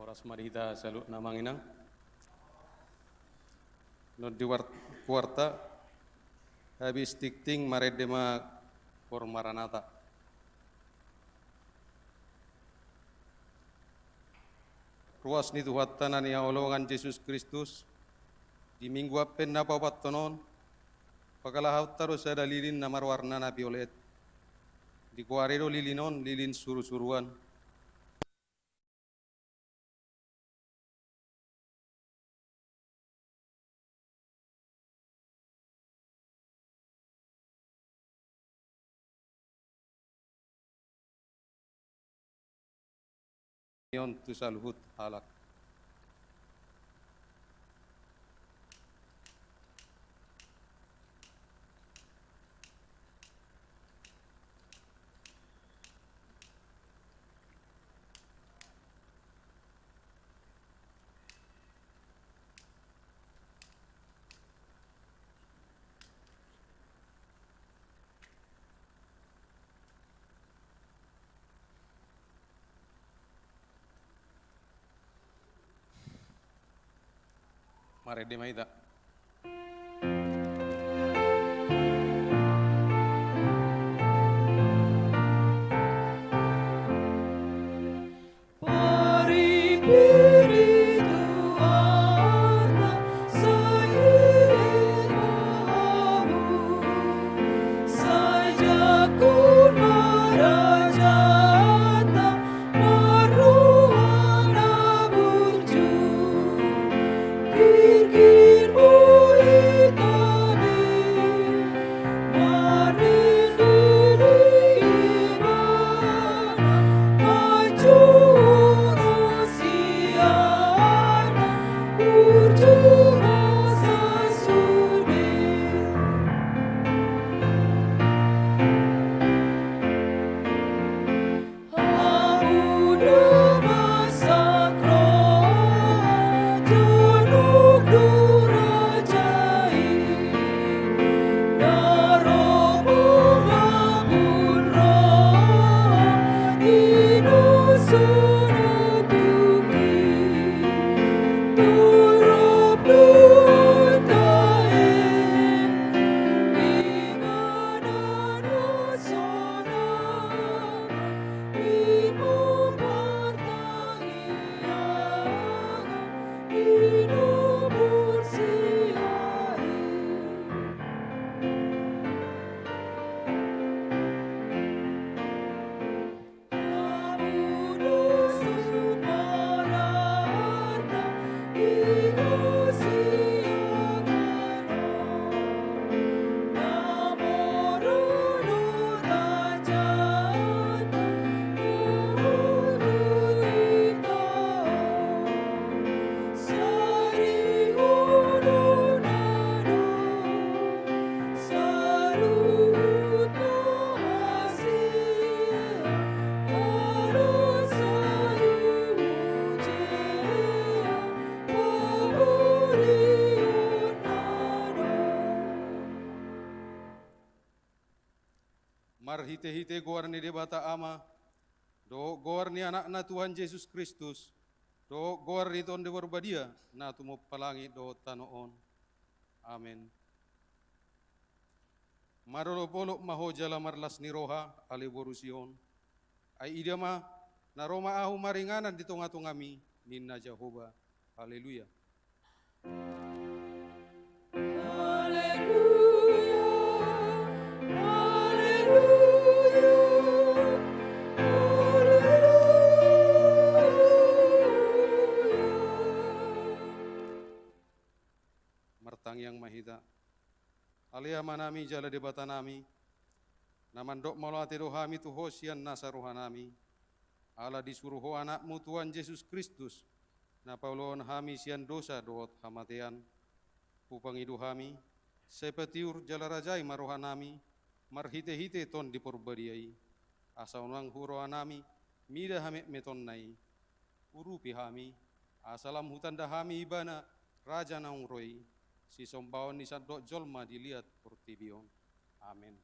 Oras marita salu namanginang. No di kuarta habis tikting maredema por Maranatha. Ruas ni Tuhan ni olongan Yesus Kristus di minggu apen na papatonon pagalahaw terus ada lilin na marwarna na violet di kuarero lilinon lilin suru-suruan. Yon tu saluhut halak. Marede maida. Hite-hite goar ni debata ama, do goar ni anak na Tuhan Yesus Kristus, do goar ni ton de berbadia, na tumo palangi do tanoon. Amen. Marolo polo maho jala marlas ni roha ali borusion. Ai idama na Roma ahu maringanan di tunga-tungami ninna Jehovah. Haleluya. Yang mahita alia manami jala debata nami namandok malati rohami tu hosian nasa rohanami ala disuruh anakmu Tuhan Yesus Kristus na paulon hami sian dosa doot hamatean upangidu hami sepetiur jala rajai marohanami marhite-hite ton diporbadiai asa unang hurohanami mida hame meton nai urupi hami asalam hutan dahami ibana raja naung roi si sombaon ni sadok jolma dilihat portibion. Amin.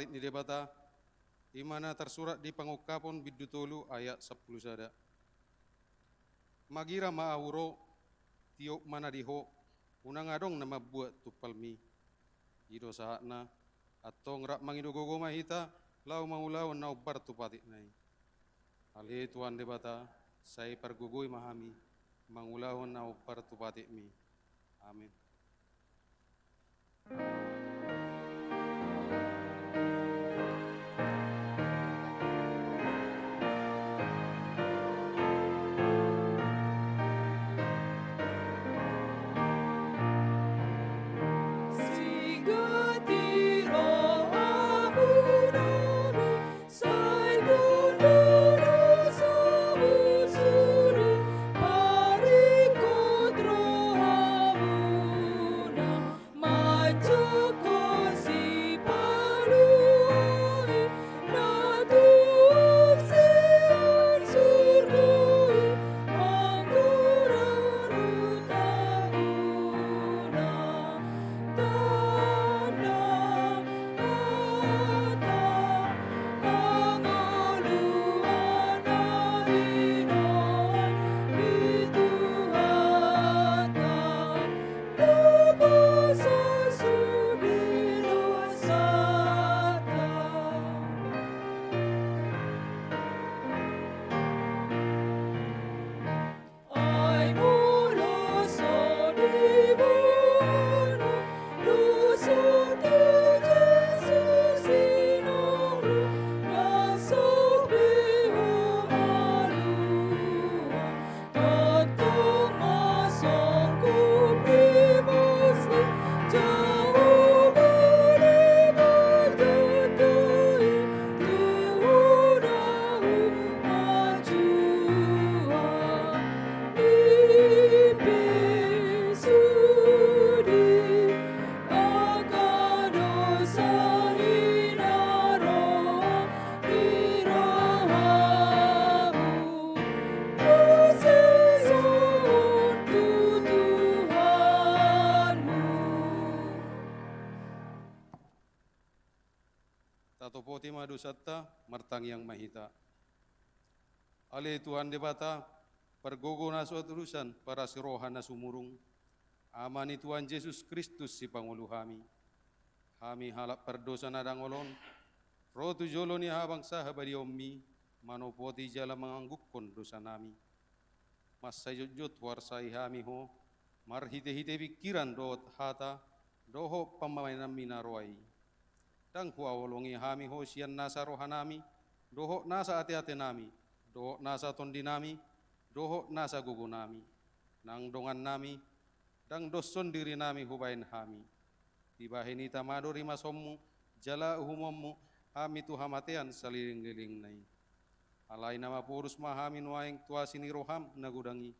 partit ni debata, di mana tersurat di pangukapon bidutolu ayat 10 sada. Magira maawuro, tiok mana diho, unang adong na mabuat tupalmi. Ido saatna, atau ngerak mangidogogo mahita, lau maulaw na ubar tupatik nai. Ali tuan debata, saya pergugui mahami, mangulaw na ubar tupatik mi. Amin. Tatopoti madu satta martang yang mahita. Ale Tuhan debata pergogo na suatu urusan para sirohan na sumurung. Amani Tuhan Yesus Kristus si Pangulu kami. Kami halap perdosa na dangolon. Rotu jolo ni habang sahabadi ommi. Manopoti jala menganggukon dosa nami. Mas sayujut warsai kami ho. Marhite-hite pikiran doot hata. Doho pamainan minaroai. Dang kuawolongi hami hosian nasa rohanami, doho nasa ate-ate nami, doho nasa tondi nami, doho nasa gugu nami, nang dongan nami, dang doson diri nami hubain hami. Tibahini tamado rima sommu, jala uhumommu, hami tu hamatean saliling-liling nai. Alai nama purus mahami nuaing tuasini roham nagudangi,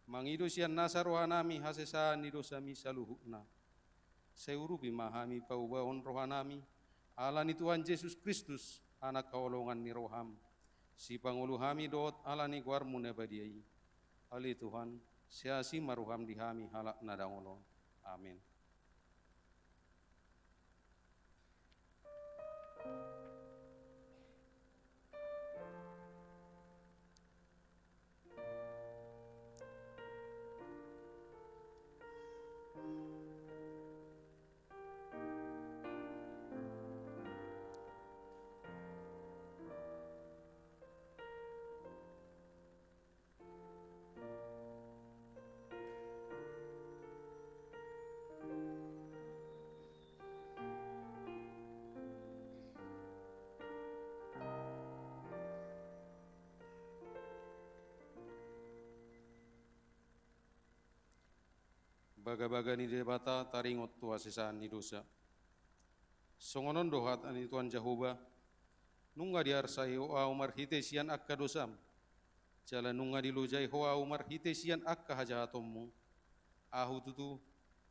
mangido sian nasa rohanami hasesa nidosami saluhukna. Seurupi mahami paubaon rohanami, ala ni Tuhan Yesus Kristus, anak kaolongan ni roham. Si pangulu hami doot ala ni guarmu nebadiai. Ali Tuhan, siasi maruham di hami halak nadangolo. Amin. Baga-baga ni debata taringot tua sisaan ni dosa. Songonon dohat ani Tuhan Jehovah, nunga diarsai hoa umar hite sian akka dosam. Jala nunga dilujai hoa umar hite sian akka hajahatommu. Ahu tutu,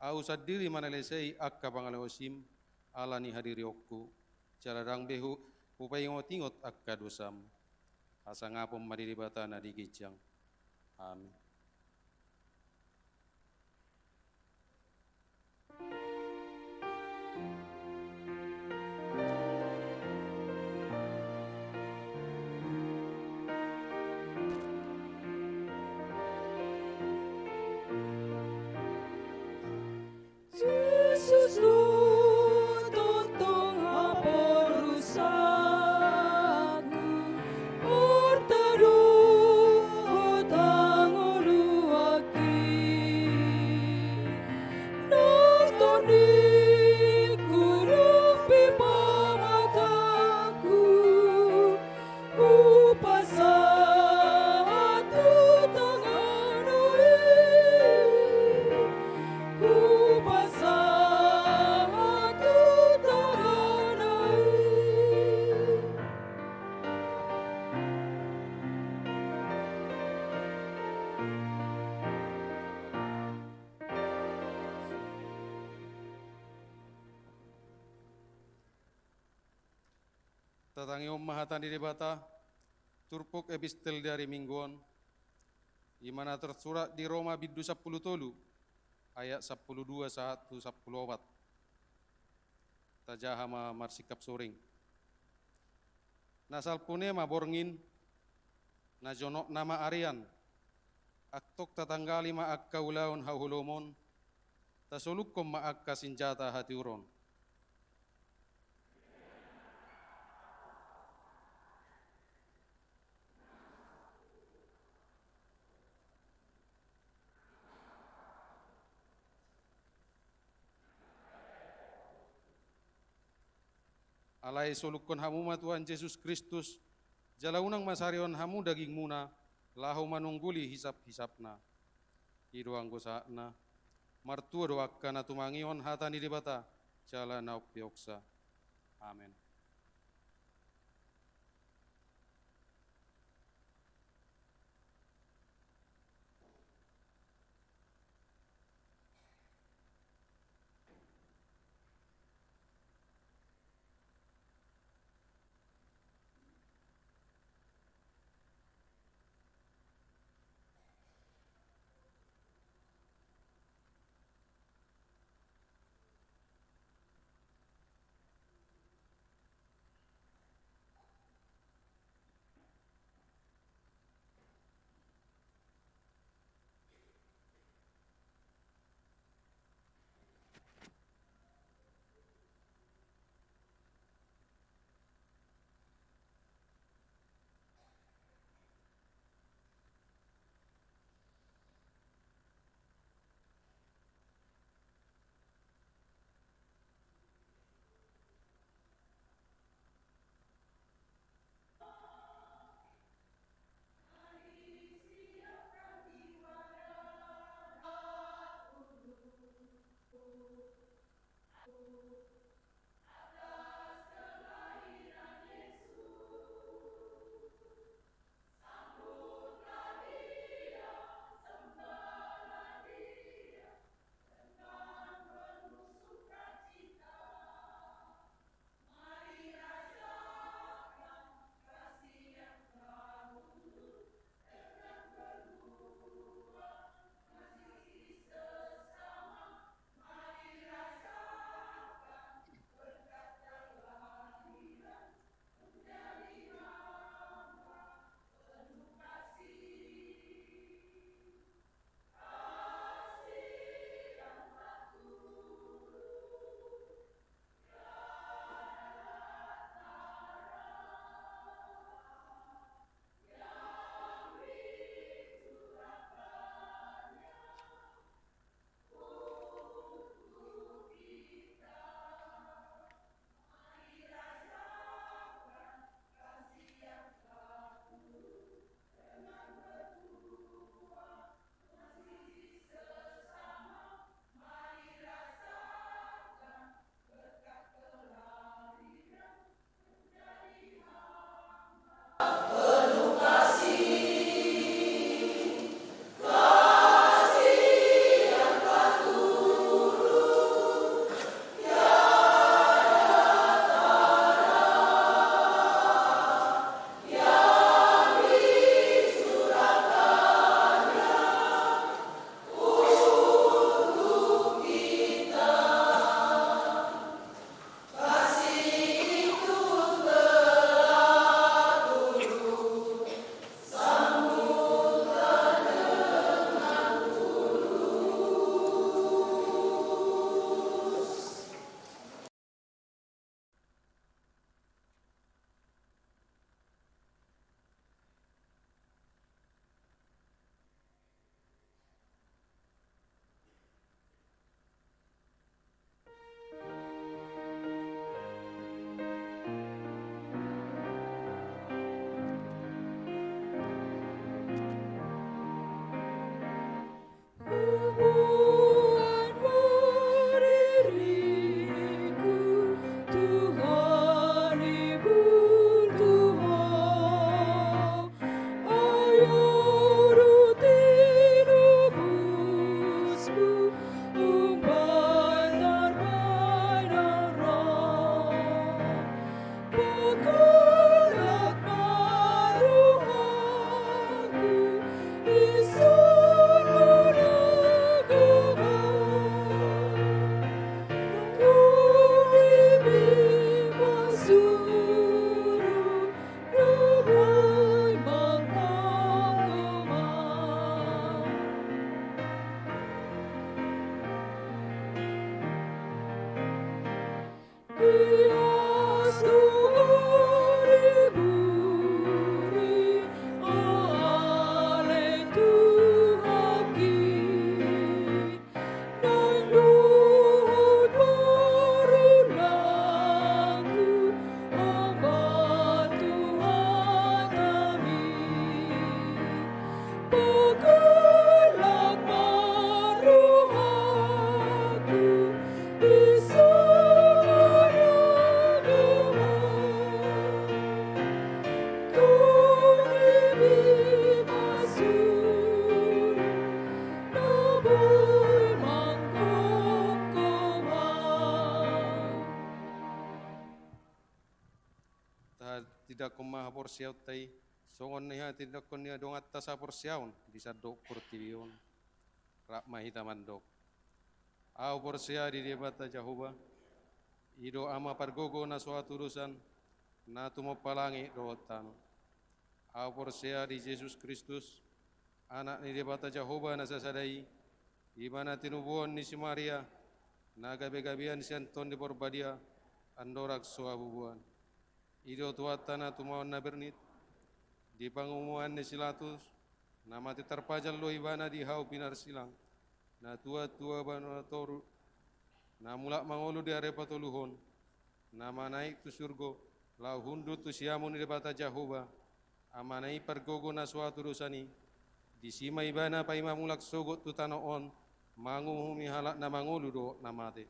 ahu sadiri manalesai akka pangaleosim, ala ni hadiri okku. Jala rang behu, upai ngotingot akka dosam. Asa ngapom madi debata na digijang. Amin. tatangi mahatan di debata, turpuk epistel dari mingguan, imana tersurat di Roma bidu 10 tolu, ayat 12 1 10 obat. Tajahama marsikap soring. Nasal punema borngin, na jonok nama Arian, aktok tatanggali ma akka ulaun hauhulomon, tasulukom ma akka senjata hati uron. Alai solukon hamu ma Tuhan Yesus Kristus, jalaunang masarion hamu daging muna, lahu manungguli hisap-hisapna. Idoang gosakna, martua doakkana tumangion hatani debata, jala nauk pioksa. Amin. maha porsiaw tay songon niya tinakon niya dongat ta sa porsiawn bisa dok portiyon rak mahita mandok au porsia di debata Jahoba ido ama pargogo na suatu urusan na tumopalangi rotan au porsia di Yesus Kristus anak ni debata Jahoba na sasadai di mana tinubuan ni si Maria na gabi-gabian si Anton di Porbadia andorak suabubuan ido tuatana tumawan na bernit di pangumuan ni Silatus na mati terpajal lo ibana di hau pinar silang na tua-tua bana toru na mulak mangolu di arepa toluhon na manaik tu surgo lau hundu tu siamun di bata Jahoba amanai pergogo na suatu rusani di sima ibana pa ima mulak sogot tu tanoon manguhumi halak na mangolu do na mate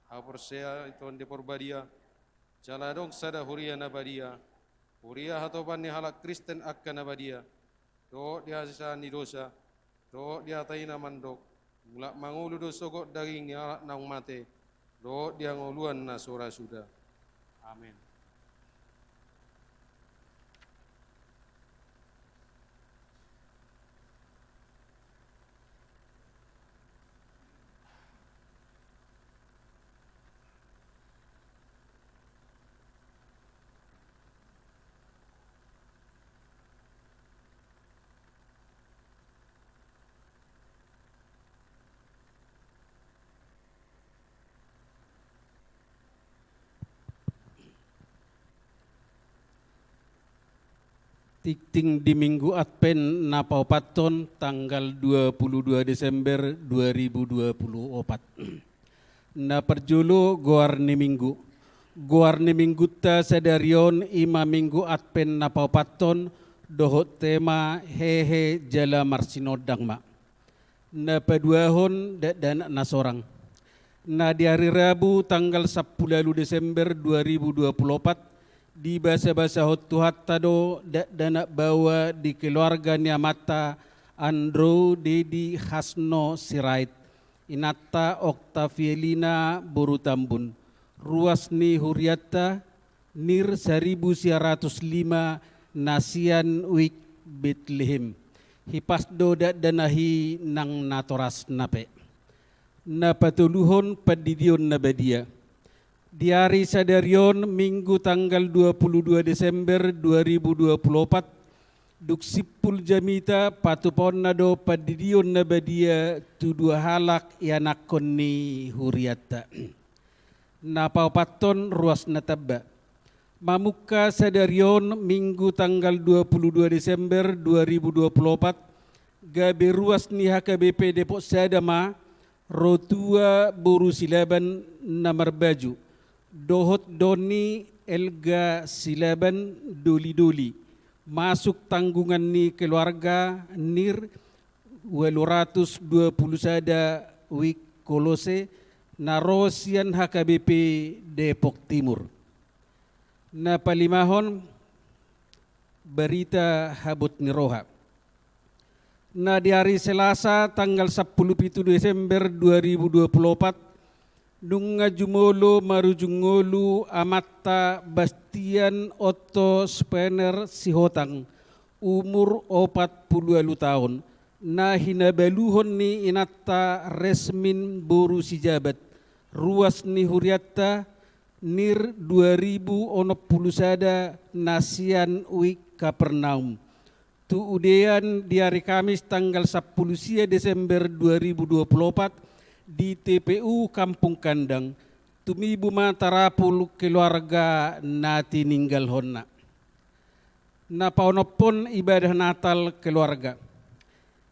haporsea iton di Porbadia jaladong sada huria na badia huria hatoban ni halak Kristen akka na badia do dia sisa ni dosa do dia tai na mandok mulak mangulu do sogot daging ni halak nang mate do dia ngoluan na sora sudah amin. Tikting di Minggu Advent Napau Paton tanggal 22 Desember 2024. Na perjulu Goarni Minggu. Goarni Minggu ta sadarion ima Minggu Advent Napau Paton dohot tema hehe jala marsinodang ma. Na paduahon dan nasorang. Na di hari Rabu tanggal 10 Desember 2024 di bahasa-bahasa hotu hatta do dana bawa di keluarga Niamata Andrew Dedi Hasno Sirait Inata Oktavielina Borutambun Ruasni Huriata Nir 1905 Nasian Wik Bethlehem Hipasdo danahi nang natoras nape na patuluhon padidion nabadia. Di hari sadarion Minggu tanggal 22 Desember 2024 duksipul jamita patupon nado padidion nabadia tudua halak yanakon ni huriata napau paton ruas natabba mamuka sadarion Minggu tanggal 22 Desember 2024 gabe ruas ni HKBP Depok Sadama rotua boru silaban namar baju dohot doni elga silaban doli-doli masuk tanggungan ni keluarga nir 220 sada wik kolose narosian HKBP Depok Timur. Na palimahon berita habut niroha. Na di hari Selasa tanggal 10 Desember 2024 Nunga jumolo marujungolu amatta Bastian Otto Spener Sihotang umur 40 tahun na hinabaluhon ni inatta resmin boru sijabat ruas ni huriatta nir 2060 sada nasian wik Kapernaum tu udean di hari Kamis tanggal 10 Desember 2024 di TPU Kampung Kandang tumibu matarapul keluarga nati ninggal honna na paunopon ibadah Natal keluarga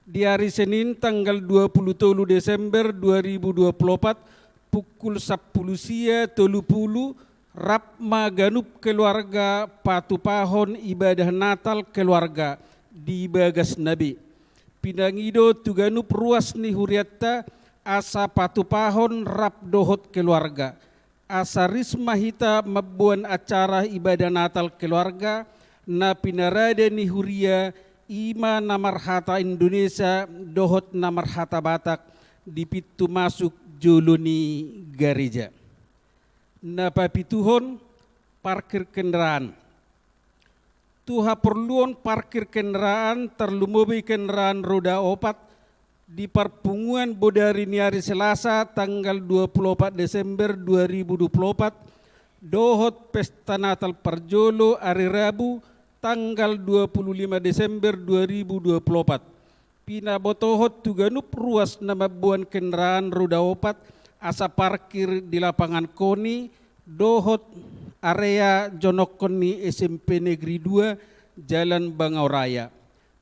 di hari Senin tanggal 23 Desember 2024 pukul 10 sia 30 rap maganup keluarga patupahon ibadah Natal keluarga di Bagas Nabi pinangido tuganup ruas ni huriatta asa patupahon rap dohot keluarga asa risma hita mabuan acara ibadah Natal keluarga na pinarada ni huria ima namarhata Indonesia dohot namarhata Batak di pintu masuk joloni gereja na papituhon parkir kendaraan tuha perluan parkir kendaraan terlumui kendaraan roda 4 di perpunguan Bodari ni hari Selasa tanggal 24 Desember 2024 dohot pesta Natal Parjolo hari Rabu tanggal 25 Desember 2024. Pina botohot tuganup ruas nama buan kendaraan roda 4 asa parkir di lapangan Koni dohot area Jonokoni SMP Negeri 2 Jalan Bangau Raya.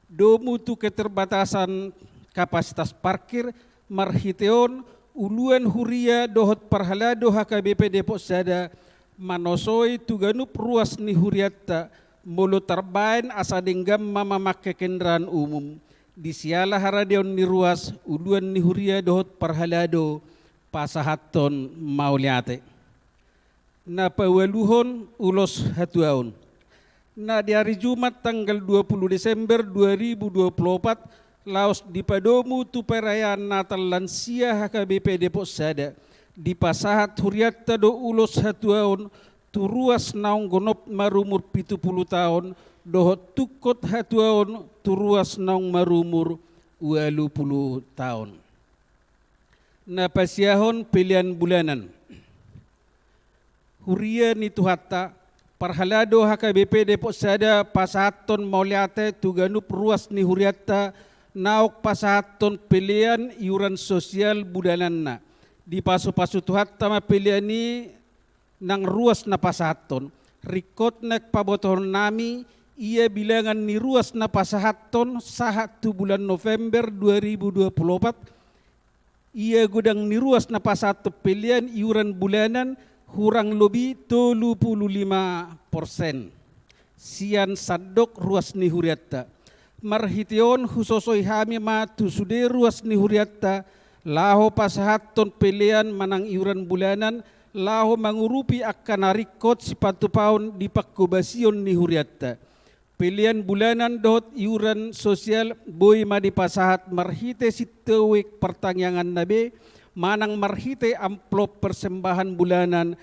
Domutu keterbatasan kapasitas parkir marhiteon uluan huria dohot parhalado HKBP Depok Sada manosoi tuganup ruas ni huriatta mulu terbain asa denggam mamamake kendaraan umum. Di siala haradion ni ruas uluan ni huria dohot parhalado pasahaton mauliate. Na pawaluhon ulos hatuaun. Na di hari Jumat tanggal 20 Desember 2024 laos di padomu tu perayaan Natal lansia HKBP Depok Sada di pasahat huriatta do ulos hatuaun tu ruas naung gonop marumur 70 tahun dohot tukot hatuaun tu ruas naung marumur 20 tahun. Na pasiahon pilihan bulanan. Huria ni tuhatta parhalado HKBP Depok Sada pasahaton mauliate tuganup ruas ni huriatta naok pasahaton pilihan iuran sosial bulananna. Di pasu-pasu tuhatta ma pilihan ni nang ruas na pasahaton. Rikot nek pabotohon nami ia bilangan ni ruas na pasahaton sahatu bulan November 2024 ia gudang ni ruas na pasahaton pilihan iuran bulanan kurang lebih 35%. Sian sadok ruas ni huriatta. Marhition husosoi hami ma tusude ruas ni huriatta laho pasahaton pilihan manang iuran bulanan laho mangurupi akan narikot sipatu paun di pakkubasion ni huriatta. Pilihan bulanan dot iuran sosial boy ma di pasahat marhite sitewek pertangyangan nabe manang marhite amplop persembahan bulanan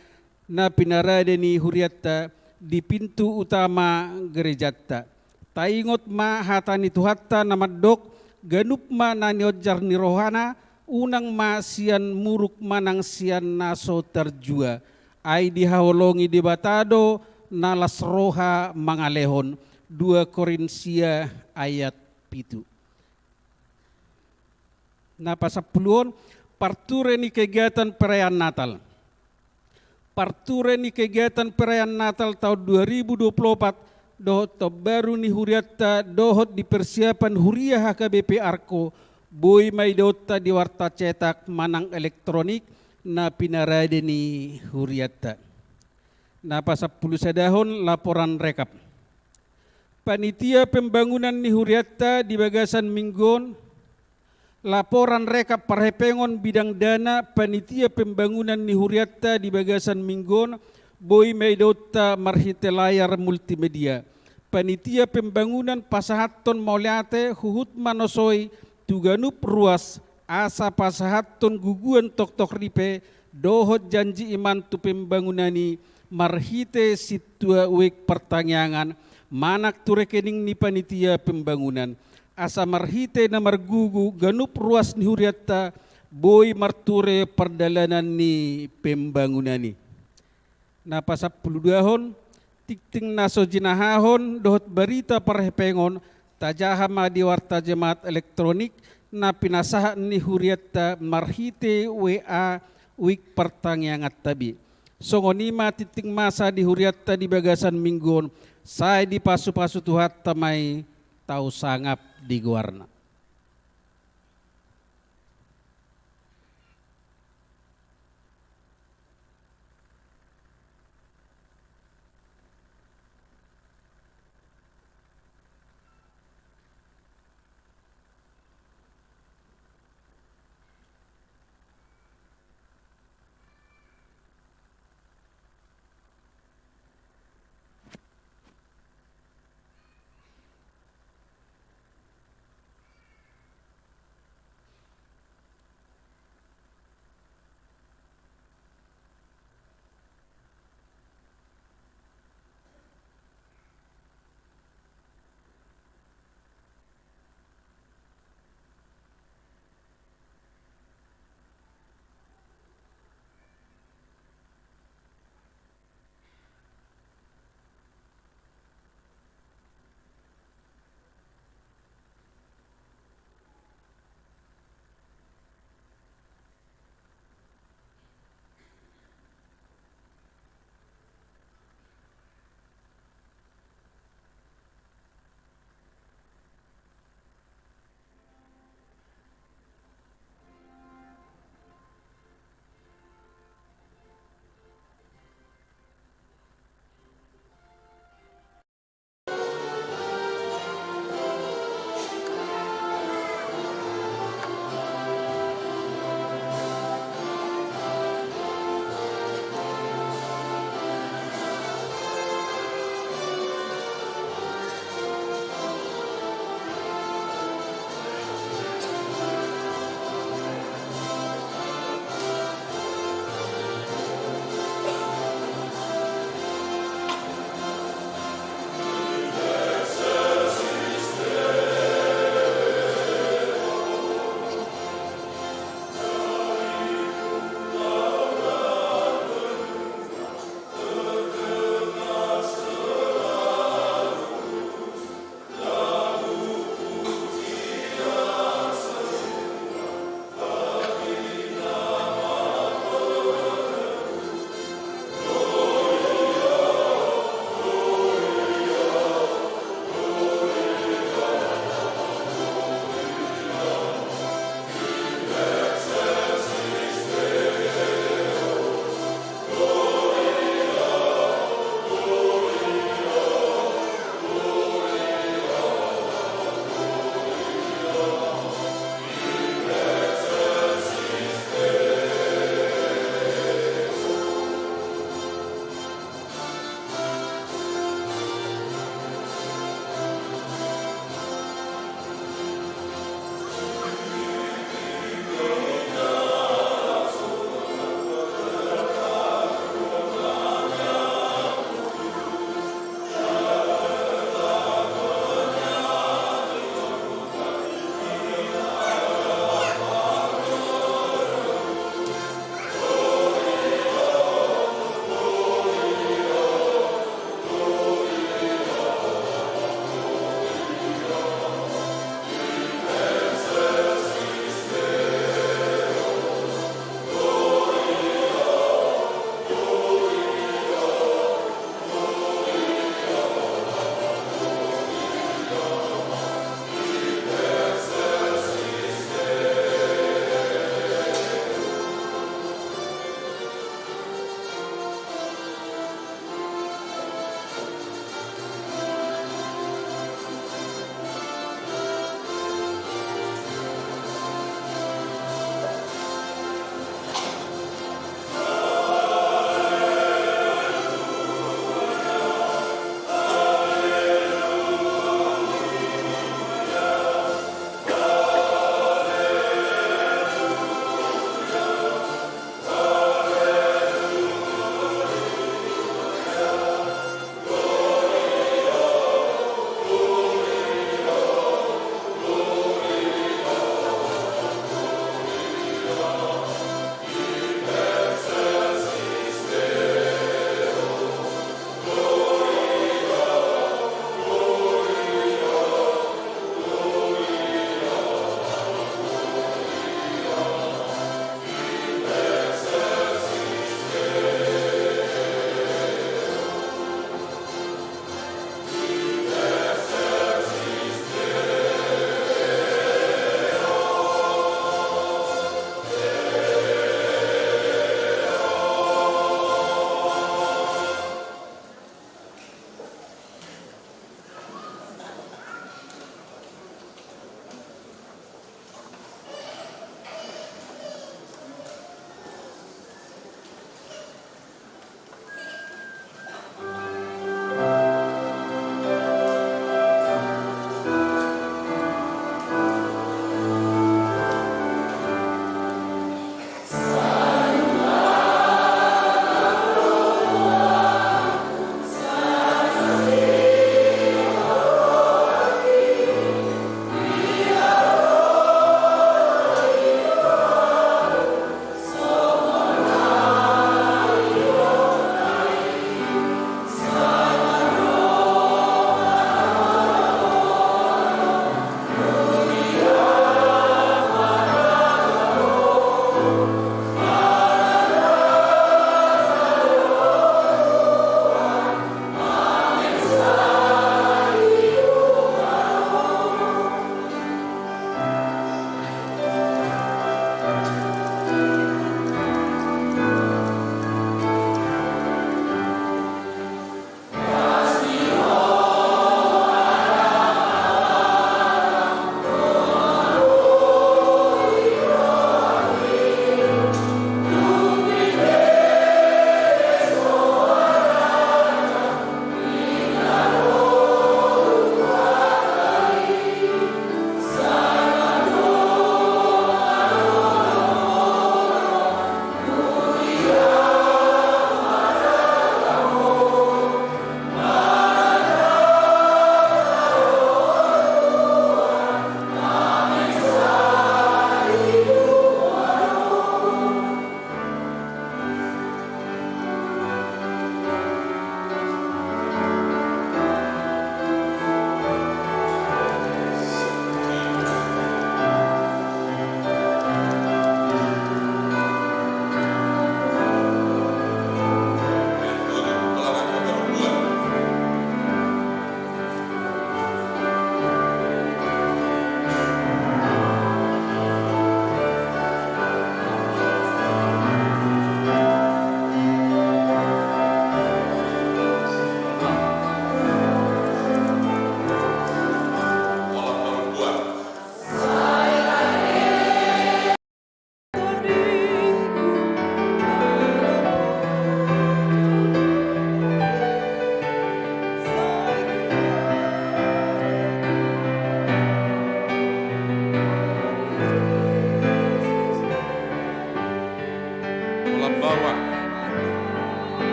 na pinarade ni huriatta di pintu utama gerejatta. Taingot ma hatani tuhatta namadok ganup ma naniojar ni rohana unang ma sian muruk manang sian naso terjua. Ai dihaolongi di batado nalas roha mangalehon. 2 Korinsia ayat 7. Na pasapuluon parture ni kegiatan perayaan Natal. Parture ni kegiatan perayaan Natal tahun 2024 dohot baru ni huriatta dohot di persiapan huria HKBP Arko boy may dota di warta cetak manang elektronik na pinarade ni huriatta. Na pasapuluh sadahon laporan rekap. Panitia pembangunan ni huriatta di Bagasan Minggon laporan rekap parhepengon bidang dana panitia pembangunan ni huriatta di Bagasan Minggon boy meidota marhite layar multimedia. Panitia pembangunan pasahaton mauliate huhut manosoi tuganup ruas asa pasahaton guguan tok-tok ripe dohot janji iman tu pembangunani marhite situa wek pertangyangan manak tu rekening ni panitia pembangunan asa marhite na margugu ganup ruas ni huriatta boy marture perdalanan ni pembangunani. Na pasapuluh dahon tikting naso jinahahon dohot berita parhepengon tajahama di warta jemaat elektronik na pinasahan ni huriatta marhite WA wik pertangyangat tabi. Songonima titing masa di huriatta di Bagasan Minggon saya di pasu-pasu tuhat tamai tahu sangap di guarna.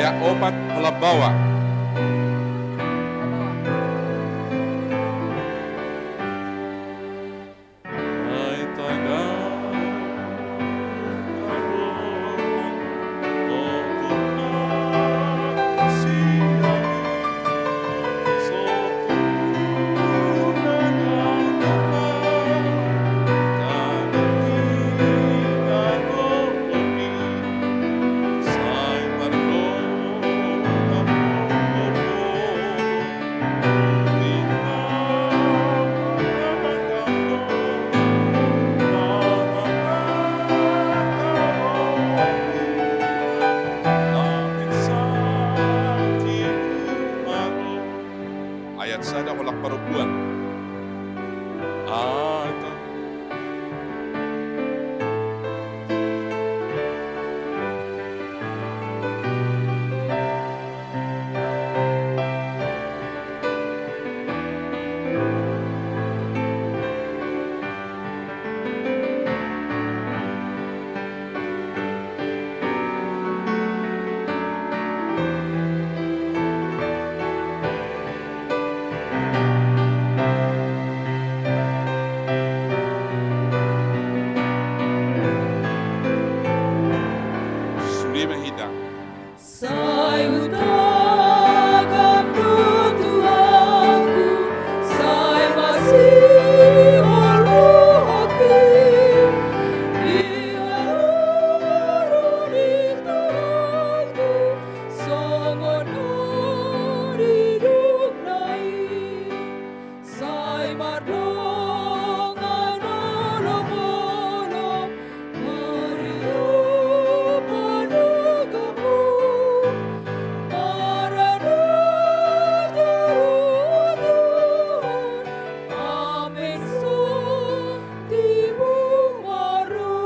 Ayat 4 melabawa. Ayat sada holak parupuan. Atau suri mahita. Sai utagam Tuhanku, sai masih rohku, dia di Tuhanku, songon hidup naik, sai madongan olo-olo, Maria Panagamu, Maranatha Tuhan, Amin Tibu Maru.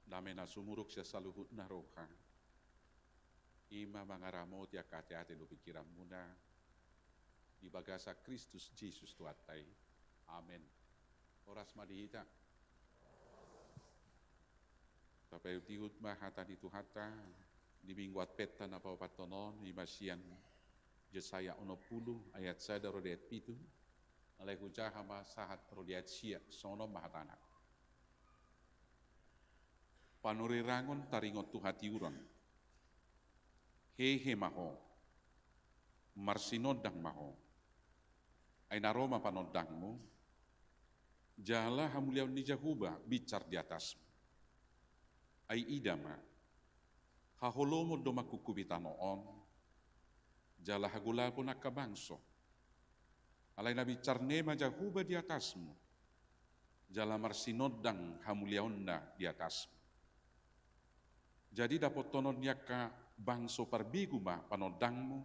Damena sumuruk siya saluhut na roha. Ima mangaramot ya kate-ate lo pikiran muna. Di bagasa Kristus Jesus tuatai. Amen. Oras madihita. Tapay utihut mahata di tuhata. Di mingguat peta na pawapatonon. Di masian Yesaya 10 ayat 1 rodet pitu. Alay hujaha masahat rodet siya. Sono mahatana. Panurirangon taringot tuhati uron. Hehe maho. Marsinodang maho. Ay naroma panodangmu. Jala hamuliaw ni Jahuba bicar di atasmu. Ay idama. Haholomo do makukubita noon. Jala hagula po nakabangso. Alay na bicar nema Jahuba di atasmu. Jala marsinodang hamuliaw na di atasmu. Jadi dapat tonon niya ka bangso parbigu ma panodangmu,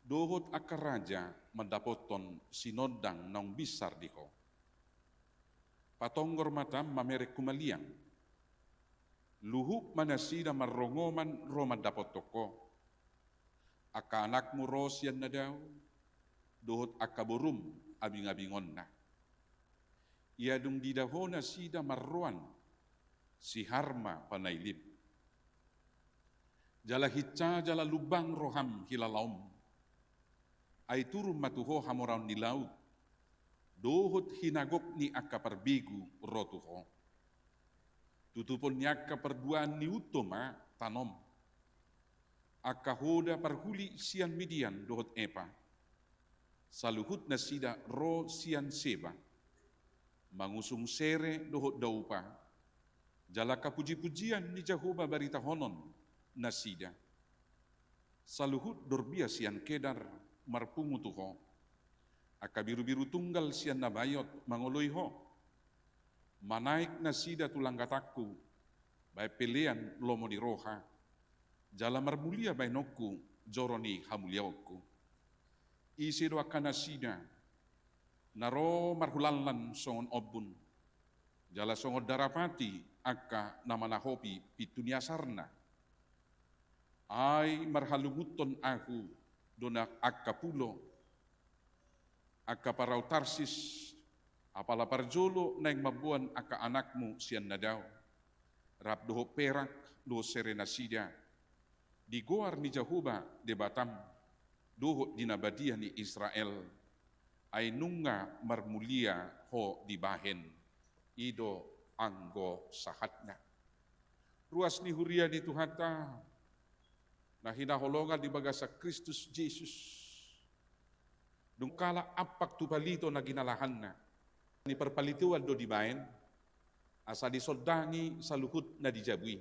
dohot akar raja mendapoton sinodang nang bisar diko. Patonggor matam mamerek kumaliang, luhuk manasida marrongoman roman dapot toko, aka anakmu rosyan na daw, dohot akaburum abing-abingon na. Iadung didahona sida marruan, si harma panailib. Jala hitca jala lubang roham hilalaum. Ay turun matuho hamoraun ni laut. Dohot hinagok ni akka parbigu rotuho. Tutupon ni akka perduaan ni utoma tanom. Akka hoda parhuli sian midian dohot epa. Saluhut na sida ro sian seba. Mangusung sere dohot daupa. Jala kapuji-pujian ni Jahoba barita honon. Nasida. Saluhut dorbia sian kedar marpungu tuho. Aka biru-biru tunggal sian nabayot mangoloiho. Manaik nasida tulang kataku. Bay pelean lomo di roha. Jala marmulia bay nokku joroni hamuliaoku. Isi doa kanasida. Naro marhulalan songon obun. Jala songon darapati aka namanahopi pituniasarna. Ay marhalumuton aku donak akka pulo, akka parau Tarsis, Apala parjolo na yung mabuan aka anakmu siyan na daw. Rap doho perak do serenasida. Di goar ni Jehovah de batam. Doho dinabadian ni Israel. Ay nunga marmulia ho di bahen. Ido anggo sahatna. Ruas ni huria ni Tuhan ta. Na hinaholongan di baga sa Kristus Jesus. Dungkala apak tu palito na ginalahan na. Ni perpalituan do di bahen. Asa disoldangi sa luhut na dijabui.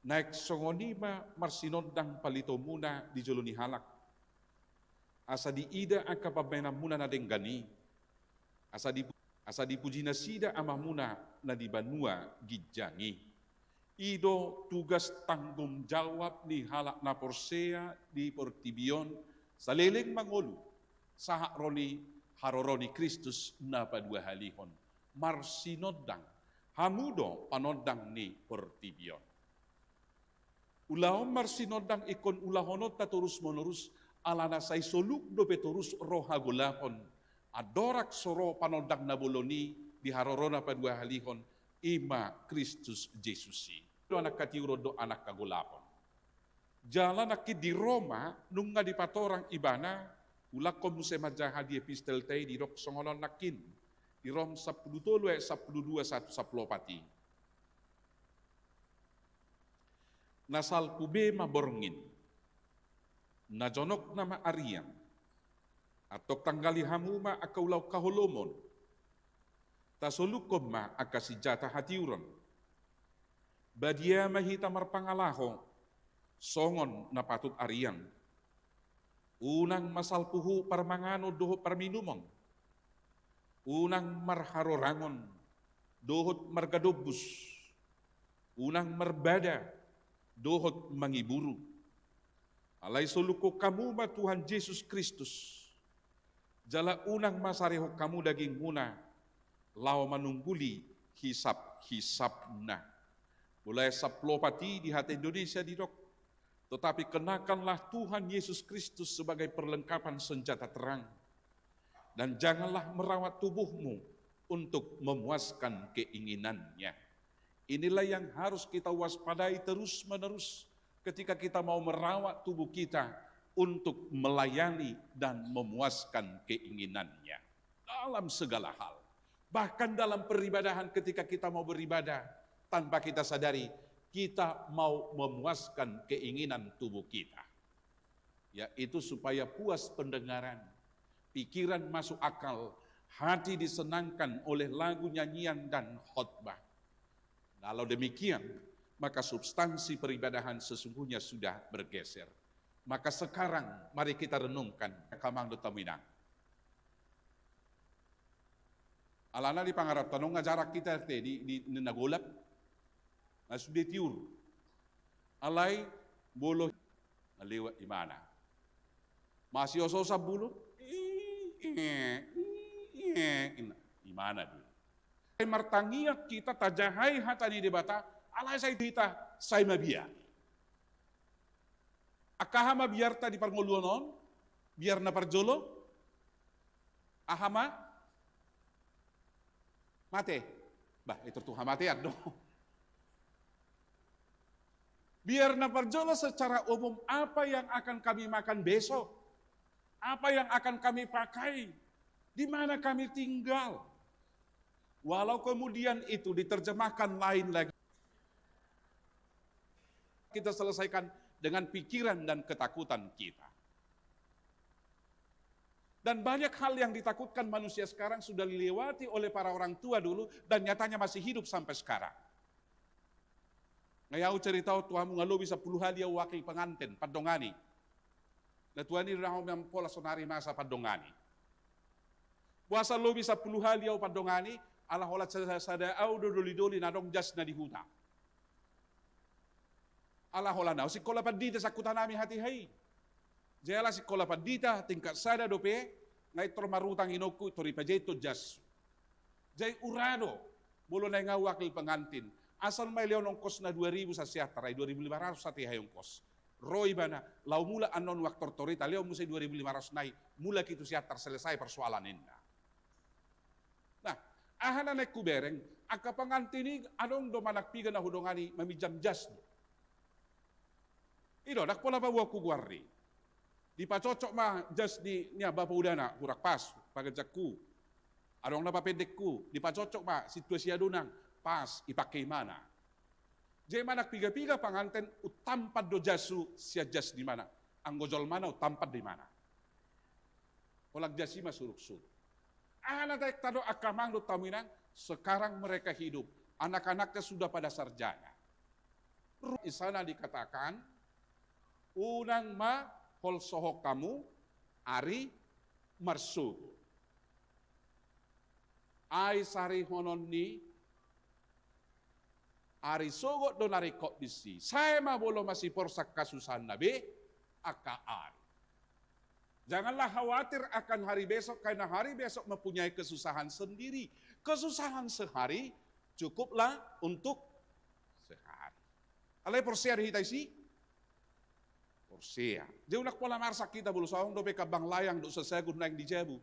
Naik songonima marsinondang palito muna di jolo ni halak. Asa di ida ang kapabena muna na denggani. Asa di puji na sida ama muna na di banua gidjangi. Ido tugas tanggung jawab ni halak na porsea di portibion sa leleng mangolu sa roni haroroni Kristus na padua halihon. Marsinodang hamudo panodang ni portibion. Ulahon marsinodang ikon ulahonot ta turus monorus alana say soluk do peturus rohagulahon. Adorak soro panodang nabuloni di harorona padua halihon ima Kristus Jesusi. Do anak katiuro do anak kagulapon. Jalan aki di Roma nunga di patorang ibana ulak komuse majaha di epistel tei di rok songolon nakin. Di Rom 10 tolu 10 2 1 10 Nasal kube maborngin. Najonok nama Arian. Atau tanggali hamuma akaulau kaholomon. Tasolukom ma akasijata hatiuron. Badia mahita marpangalaho. Songon na patut Arian. Unang masal puhu parmangano doho parminumon. Unang marharorangon. Dohot margadobus. Unang marbada. Dohot mangiburu. Alay soluko kamu ma Tuhan Yesus Kristus. Jala unang masareho kamu daging muna. Lao manungguli hisap-hisap na. Mulai saplopati di hati Indonesia di dok. Tetapi kenakanlah Tuhan Yesus Kristus sebagai perlengkapan senjata terang. Dan janganlah merawat tubuhmu untuk memuaskan keinginannya. Inilah yang harus kita waspadai terus-menerus ketika kita mau merawat tubuh kita untuk melayani dan memuaskan keinginannya. Dalam segala hal. Bahkan dalam peribadahan ketika kita mau beribadah, tanpa kita sadari, kita mau memuaskan keinginan tubuh kita. Yaitu supaya puas pendengaran, pikiran masuk akal, hati disenangkan oleh lagu, nyanyian, dan khotbah. Kalau demikian, maka substansi peribadahan sesungguhnya sudah bergeser. Maka sekarang mari kita renungkan kamang do taminang. Alana di pangarap tanong nga jarak kita di nagulap. Sudah tiur. Alay bolo naliwat di mana? Masih oso sa bulo? Di mana dulu? Martangiak kita tajahay hatani di bata, alay say dita, say mabiya. Akahama biar ta di parngulunon, biar na parjolo, ahama, mate. Bah, itu tuh hamate ado. Biar na parjolo secara umum apa yang akan kami makan besok, apa yang akan kami pakai, di mana kami tinggal. Walau kemudian itu diterjemahkan lain lagi. Kita selesaikan dengan pikiran dan ketakutan kita. Dan banyak hal yang ditakutkan manusia sekarang sudah dilewati oleh para orang tua dulu dan nyatanya masih hidup sampai sekarang. Ngayau cerita Tuhan ngalo bisa puluh hal dia wakil pengantin padongani. Na Tuhan ini raho mempola sonari masa padongani. Puasa lo bisa puluh hal dia padongani. Allah holat sada au doli nadong jas na dihuta. Allah holat na sikola padita sa kutanami hati hai. Jela sikola padita tingkat sada dope ngai tormarutang inoku tori pajeto jas. Jai urado bolo na nga wakil pengantin. Asal may leon ongkos na 2,000 sa siataray 2,500 sa tihayong kos. Roy bana lau mula anon waktor torita leo musay 2,500 nai mula kitu siatar selesai persoalan inna. Ahana na kubereng, aka pangantini anong do manakpigan na hudongani mamijam jas do. Ino, nakpola ba ku guarri. Di pa cocok ma jas ni niya bapaudana, hurak pas, pagajak ku. Anong napapendek ku, di pa cocok ma situasi adunang, pas ipakai mana. Jadi manak piga-piga panganten utampad do jasu sia jas di mana. Anggojol mana utampad di mana. Olag jasi masuruk-suruk. Anak tado akamang do taminang, sekarang mereka hidup. Anak-anaknya sudah pada sarjana. Di sana dikatakan, unang ma hol sohok kamu, ari marsugo. Ai sari honon ni, ari sogot do narikot bisi. Saya ma bolo masih porsak kasusahan nabi, aka ari. Janganlah khawatir akan hari besok, karena hari besok mempunyai kesusahan sendiri. Kesusahan sehari cukuplah untuk sehari. Alay porsia di hitai si? Porsia. Dia unak pola marsak kita bulu sawang do beka bang layang do sesegun naik di jebu.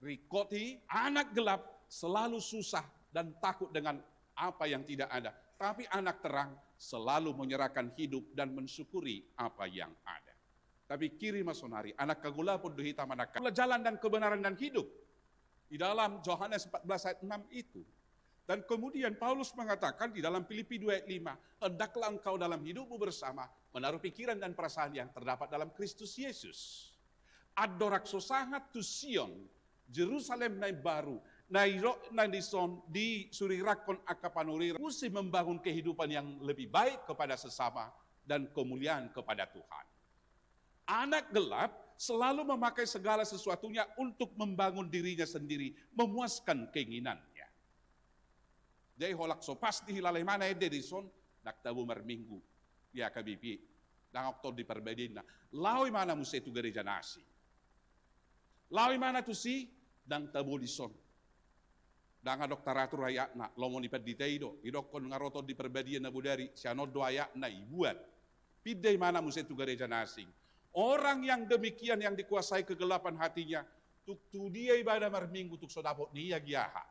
Rikoti anak gelap selalu susah dan takut dengan apa yang tidak ada. Tapi anak terang selalu menyerahkan hidup dan mensyukuri apa yang ada. Tapi kiri masonari, anak kagula pun duhita manaka. Jalan dan kebenaran dan hidup. Di dalam Yohanes 14 ayat 6 itu. Dan kemudian Paulus mengatakan di dalam Filipi 2 ayat 5, hendaklah engkau dalam hidupmu bersama menaruh pikiran dan perasaan yang terdapat dalam Kristus Yesus. Adorak sosangat tu Sion, Jerusalem na baru, na dison di surirakon akapanuri, mesti membangun kehidupan yang lebih baik kepada sesama dan kemuliaan kepada Tuhan. Anak gelap selalu memakai segala sesuatunya untuk membangun dirinya sendiri, memuaskan keinginannya. Jadi holak so pasti hilalai mana edison, dak tabu marminggu, ya kabipi, dan oktor di perbedina. Lawi mana musa itu gereja nasi. Lawi mana tu si, dan tabu dison. Dan doktaratur ayatna, lomo di pediteido, idokon ngaroto di perbedian na budari, sianodo ayatna ibuat. Pidai mana musa itu gereja nasi. Orang yang demikian yang dikuasai kegelapan hatinya, tu dia ibadah marminggu tuk sodapot dia giaha.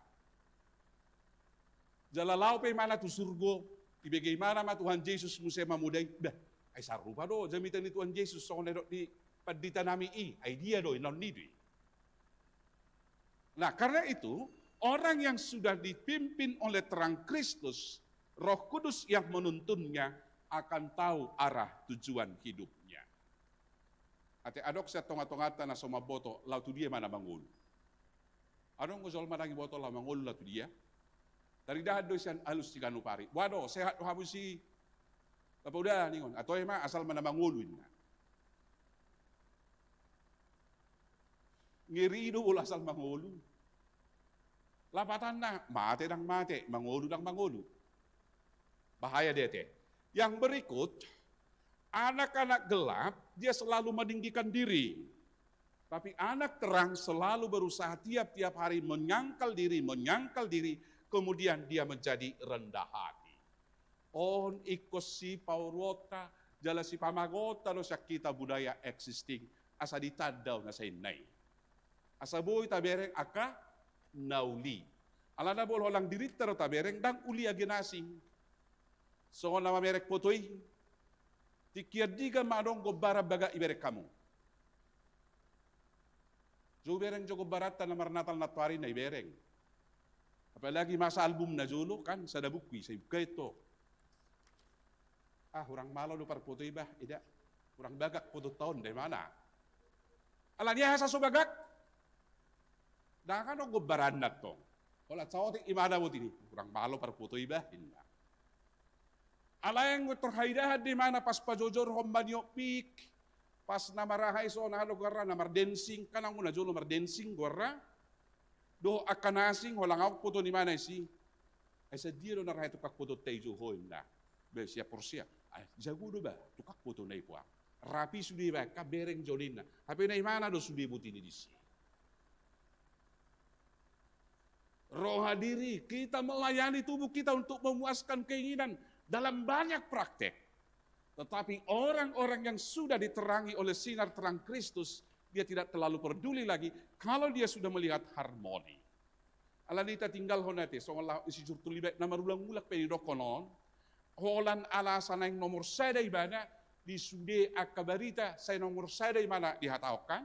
Jalalau pe mana tu surgo, bagaimana ma Tuhan Yesus musa mamudai, dah, ay sarupa do, jamitan ni Tuhan Yesus so di padita nami ay dia do non nidi. Nah, karena itu orang yang sudah dipimpin oleh terang Kristus, Roh Kudus yang menuntunnya akan tahu arah tujuan hidupnya. Ate adok sa tonga-tongata na sumaboto, lau tu dia mana mangul. Anong ngusol manangi boto lau mangul lau tu dia? Dari dahado siyan alus si kanupari. Wado, sehat habu si kapauda ningon. Ato ma asal mana mangulun na. Ngirido ula asal mangulu. Lapatan na, mate ng mate, mangulu ng mangulu. Bahaya dete. Yang berikut, anak-anak gelap, dia selalu meninggikan diri. Tapi anak terang selalu berusaha tiap-tiap hari menyangkal diri, kemudian dia menjadi rendah hati. On ikosi paurota, jala si pamagota no siya kita budaya existing, asa ditadaw na sa inay. Asa boy tabereng aka nauli. Alana bol holang dirita ro tabereng dang uli aginasing. So na mamerek potoy, tikiadiga manong gobara baga iberek kamu. Jubereng jogo barata na marnatal na tuari na ibereng. Apalagi masa album na julo kan sa dabukwi sa ibkaito. Hurang malo no parputoy ba? Ida. Hurang bagak puto taon day mana. Ala niya sa subagak. Dakan og gobaran na to. Wala sa otik imada mo tini. Hurang malo parputoy ba? Hinda. Alayang terhaidahan di mana pas pajojor hombanyo pik, pas namarahay so na lugar na mardensing, kanang muna julo mardensing gorra, do akanasing holang ako puto ni mana si, ay sa diro na rahay tukak puto tayo hoy na, be siya por siya, ay jagudo ba, tukak puto na ikuang, rapi sudi ba, kabereng jolin na, hapi na imana do sudi buti ni disi. Roh hadiri, kita melayani tubuh kita untuk memuaskan keinginan, dalam banyak praktek. Tetapi orang-orang yang sudah diterangi oleh sinar terang Kristus, dia tidak terlalu peduli lagi kalau dia sudah melihat harmoni. Alanita tinggal honate, so Allah isi jurtulibek na marulang-ulak pedidokonon, holan alasan yang nomor sada ibana, di sude akabarita, sa nomor sada ibana dihataukan.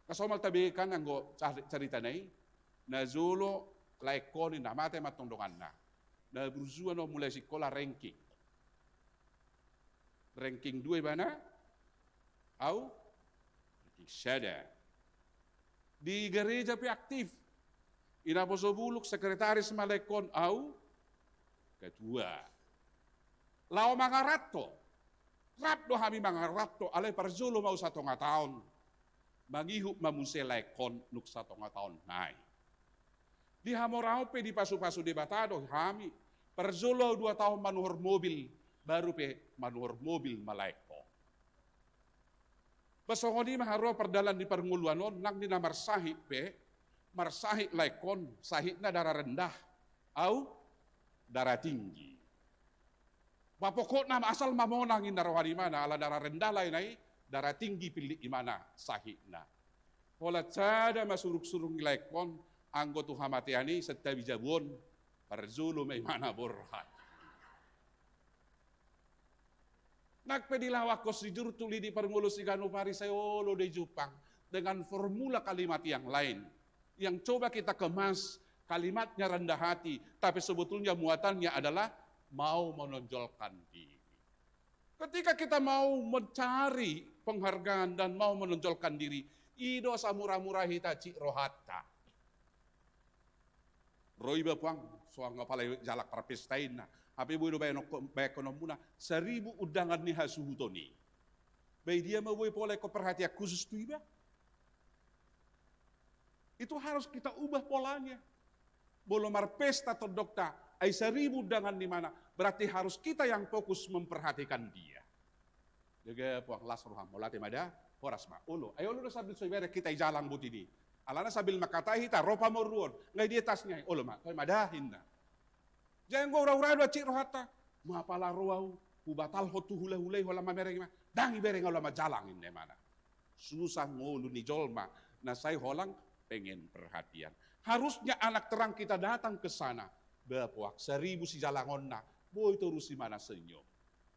Kasomal tabikan ang cerita nai, na zulo laikon na mate matondongan na. Na berusuan no mulai sekolah ranking. Ranking 2 ibana, au ranking sada. Di gereja pi aktif. Inaposobuluk sekretaris malekon au ketua. Lao mangarato. Rapdo hami mangarato alay parzulo mau 1 tahun. Mangihuk mamuselekon nuk 1 tahun nai. Di hamorao pe di pasu-pasu debatado hami parzulo 2 tahun manuhur mobil baru pe manuhur mobil malekon. Pasongoni maharo perdalan di pernguluanon nang dina marsahit pe, marsahit laikon, sahitna darah rendah, au darah tinggi. Papokokna asal mamonangin narawani mana, ala darah rendah lain ai, darah tinggi pilih imana sahitna. Pola cada masuruk-surung laikon, anggo tu hamatiani setabi jabun, parzulu may mana borhat. Nagpedilawak ko si Jurtuli di Perngulus Igano Parisayolo de Jupang dengan formula kalimat yang lain. Yang coba kita kemas kalimatnya rendah hati, tapi sebetulnya muatannya adalah mau menonjolkan diri. Ketika kita mau mencari penghargaan dan mau menonjolkan diri, ido samura-mura hitaci rohata. Roi bapuang, soang ngapalay jalak perpestain na. Apa ibu udah bayar ekonomuna 1000 undangan nih hasuhutoni. Bayi dia mau boleh kau perhatian khusus tu iba. Itu harus kita ubah polanya. Boleh marpesta atau dokter, ay 1000 undangan di mana? Berarti harus kita yang fokus memperhatikan dia. Jaga puang las roham molate mada horas ma ulo. Ayo lu sabil soibere kita jalan butini. Alana sabil makatai ta ropa moruon. Ngai dia tasnya. Ulo ma kau madahin na. Jangan kau ura-ura dua cik rohata. Mapala roau, hubatal hotu hula-hulai hola mamereng ma. Dangi bereng hola majalangin ne mana. Susah ngulu ni jolma. Nah saya holang pengen perhatian. Harusnya anak terang kita datang ke sana. Bapuak 1000 si jalangon na. Boy terus si mana senyum.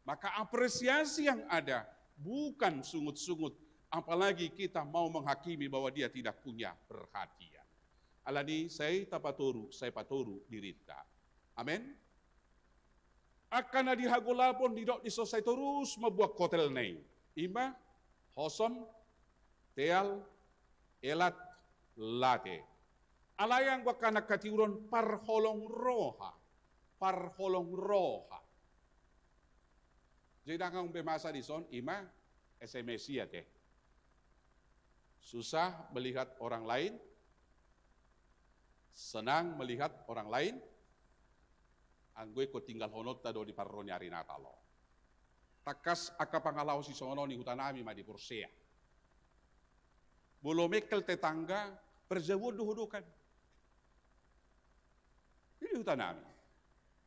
Maka apresiasi yang ada bukan sungut-sungut. Apalagi kita mau menghakimi bahwa dia tidak punya perhatian. Alani saya patoru dirita. Amin. Akan di hagulapon didok di selesai terus membuat kotel nei. Ima, hosom, teal, elat, late. Alayang wakana katiuron parholong roha. Parholong roha. Jadi kang masa di son, ima, SMS ya teh. Susah melihat orang lain, senang melihat orang lain, anggoy ko tinggal honot tado di parroni ari natalo. Takas aka pangalaw si sono ni hutanami ma di Porsea. Bolo mekel tetangga perjawod duhudukan. Ini hutanami.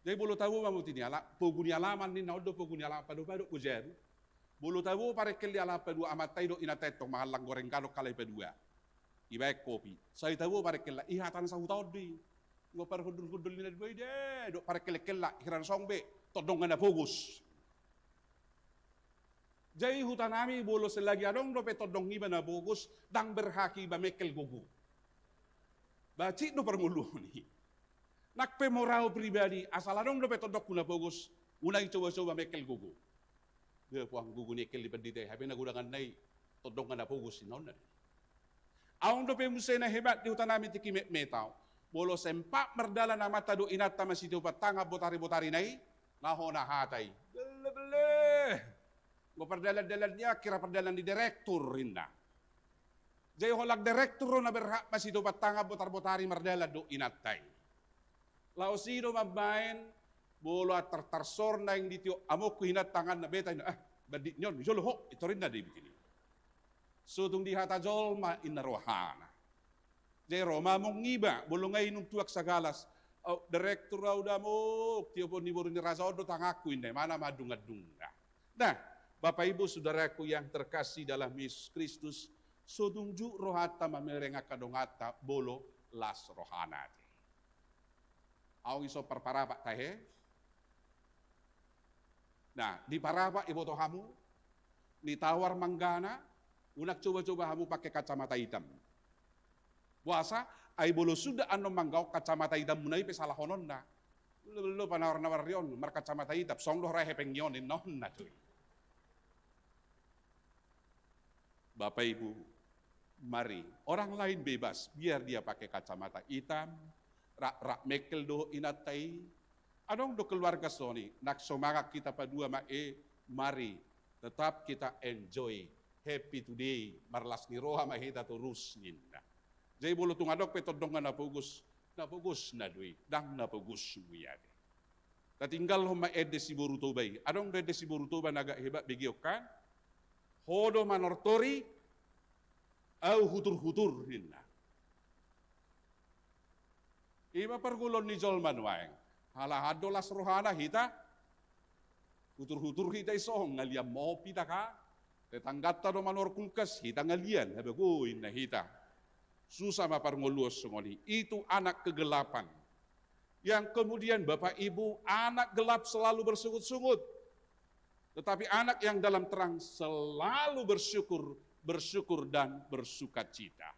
Jadi bolo tahu mamuti ni ala poguni alaman ni naudo poguni ala padu kujeru. Bolo tahu pare kelli ala padu amatai do inatetong mahalang goreng kalo kalay padua. Ibaik kopi. Saya tahu pare kella ihatan sa hutodi. Ngo par hudul-hudul ni nadboy de, do para kelekela hiran songbe, todong na fokus. Jai hutanami bolo selagi adong do pe todong iba na bogus, dang berhaki ba mekel gugu. Baci do permulu ni. Nakpe morao pribadi, asal adong do pe todok na bogus, unai coba-coba mekel gugu. Dia puang gugu ni kel lipat dite, habi na gudangan nai, todong na bogus sinon na. Aong do pe musay na hebat di hutanami tiki metau. Bolo sempak merdala na mata do inata masito patanga botari-botari nai, naho na hatay. Bele-bele. Go perdalan-dalan niya, kira perdalan di direktur rinda. Jay holag direktur na berhak masito patanga botar-botari merdala do inatay. Lao sino mabain, bolo at tartarsor na yung dityo, amok ko hinatangan na betay na, badit nyon, jolo ho, ito rin na di bikini. So tung di hata jol ma inarohana. Jay Roma mong ngiba, bulungay nung tuwak sa galas, direktur raw damo, tiyo po ni Buro ni Razodo, tangaku hindi, mana madunga-dunga. Nah, Bapak Ibu Saudaraku yang terkasih dalam Yesus Kristus, sudungju rohata mamereng akadongata, bolo, las rohanate. Au iso perparaba tahe. Nah, di paraba iboto hamu, ditawar manggana, unak coba-coba hamu pakai kacamata hitam. Puasa, ai bolo sudah ano manggau kacamata hitam munai pe salah honon na. Lo panawar-nawar rion, mar kacamata hitam, song doh rehe pengyonin non na tuh. Bapak Ibu, mari orang lain bebas, biar dia pakai kacamata hitam, rak mekel do inatai, adong do keluarga soni, nak semangat kita padua mari tetap kita enjoy, happy today, marlas ni roha mahita terus ninda. Jadi bolo tung adok petodong na pugus na dui, dang na pugus muyade. Tatinggal homa ede si borutobay, adong ede si borutoba naga hebat begiokan, hodo manortori, au hutur-hutur hinna. Iba pergulon ni Jolman waeng, halahado las rohana hita, hutur-hutur hita isong, ngaliam mopi taka, tetanggata do manor kulkas, hita ngalian, habagoin na hita. Susah maparngoluos sungoni, itu anak kegelapan. Yang kemudian Bapak Ibu, anak gelap selalu bersungut-sungut. Tetapi anak yang dalam terang selalu bersyukur dan bersukacita.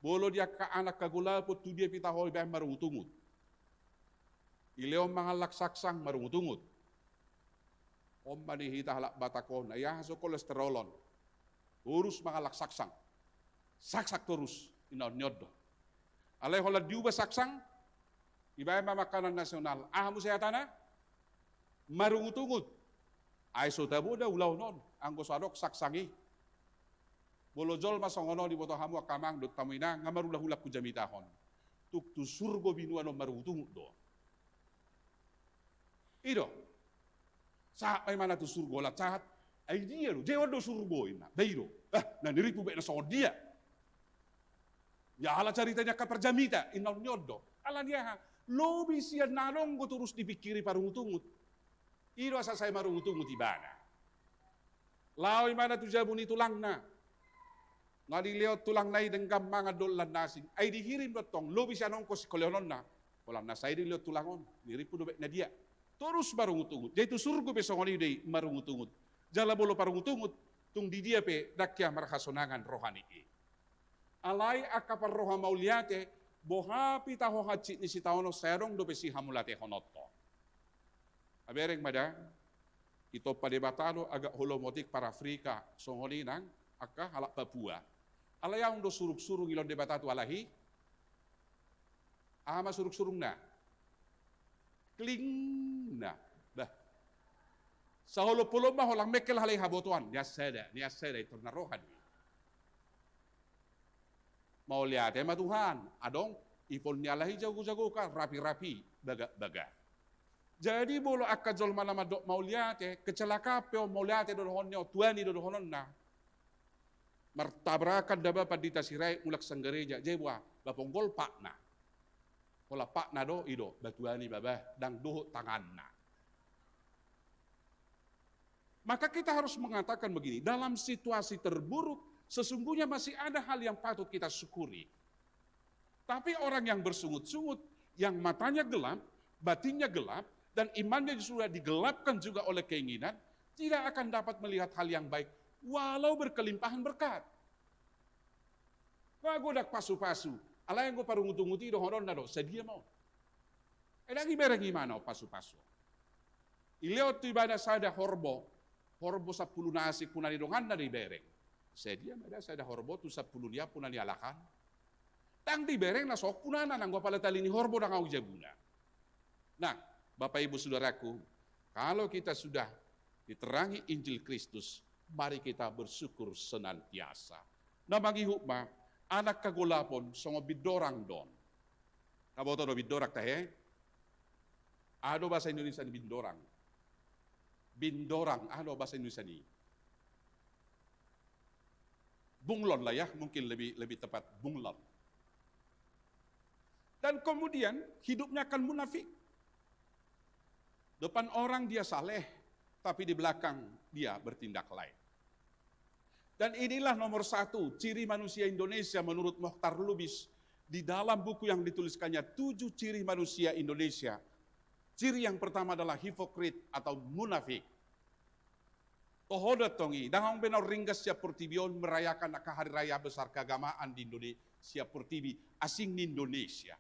Bolo dia ka anak kagulapot tu dia pita hoy bay marungutungut. Ileom mga laksaksang marungutungut. Om manihita halak batakon, ayah so kolesterolon. Urus mga laksaksang. Saksak terus, inonyod. Alay hola diuba saksang, ibay makanan nasional. Ahamu sehatana, marungutungut. Ay so tabo da ulaw non, ang gosadok saksangi. Bolojol masongono di boto hamu akamang dot tamuina ngamarulah-ulah kujamitahon. Tuk tu surgo binuano marutungut do. Ido. Sa ay mana tu surgo la cahat. Ay dia lo, jewa do surgo ina. Beiro. Na niripu be na so dia. Ya ala ceritanya ka perjamita inal nyodo. Ala dia ha. Lobi siya nanong ko terus dipikiri parungutungut. Ido asa saya marungutungut ibana. Laoy mana tu jabuni tulang na. Ngalileo tulang nai dengan mga dolan nasing. Ay dihirim dotong, lobi siya nong ko si koleonon na. Walang nasa ay dileo tulangon, niripu dobek na dia. Terus marungutungut. Jadi tu surgo besong oni day marungutungut. Jala bolo parungutungut, tung di dia pe dakya marhasonangan rohani e. Alay akapar roha mauliate, bohapi taho hacit ni si taono serong dobe si hamulate honoto. Abereng mada, ito padebatado agak holomotik para Afrika songolinang, aka halak Papua. Alayang do suruk-surung ilon debatatu alahi, ama suruk-surung na, kling na, bah. Sa holo puloma holang mekel halay habotuan, niya seda ito na rohan. Mau lihat tema Tuhan, adong ipon ni alahi jago-jago ka, rapi-rapi, baga-baga. Jadi bolo akajol malama dok mau lihat kecelaka peo mau lihat dodohonnya tuani dodohonon na. Martabrakan daba padita sirai mulak sanggereja jebwa baponggol pak na. Hola pak na do ido batuani babah dang doho tangan na. Maka kita harus mengatakan begini, dalam situasi terburuk sesungguhnya masih ada hal yang patut kita syukuri. Tapi orang yang bersungut-sungut, yang matanya gelap, batinnya gelap, dan imannya sudah digelapkan juga oleh keinginan, tidak akan dapat melihat hal yang baik, walau berkelimpahan berkat. Wah, gue dak pasu-pasu, ala yang gue parungut-unguti dohonon na do, sedia mau. Edang iberang gimana pasu-pasu. Ileo tu ibadah sada horbo 10 nasi punani dongan na di bereng. Sedia ada sada horbo tu 10 dia punani alakan. Tang di bereng na sok punana nang gue pala talini horbo na ngau jaguna. Nah, Bapak Ibu Saudaraku, kalau kita sudah diterangi Injil Kristus, mari kita bersyukur senantiasa. Nah, bagi hukma, anak kagulapon, songo bidorang don. Kaboto do bidorak tahe? Ado bahasa Indonesia ni bindorang. Bindorang, ado bahasa Indonesia ni. Bunglon lah ya, mungkin lebih tepat bunglon. Dan kemudian hidupnya akan munafik. Depan orang dia saleh, tapi di belakang dia bertindak lain. Dan inilah nomor 1 ciri manusia Indonesia menurut Mokhtar Lubis. di dalam buku yang dituliskannya 7 ciri manusia Indonesia. Ciri yang pertama adalah hipokrit atau munafik. Tohoda tongi, dangang benar ringgas siap pertibion merayakan hari raya besar keagamaan di Indonesia pertibi asing di Indonesia.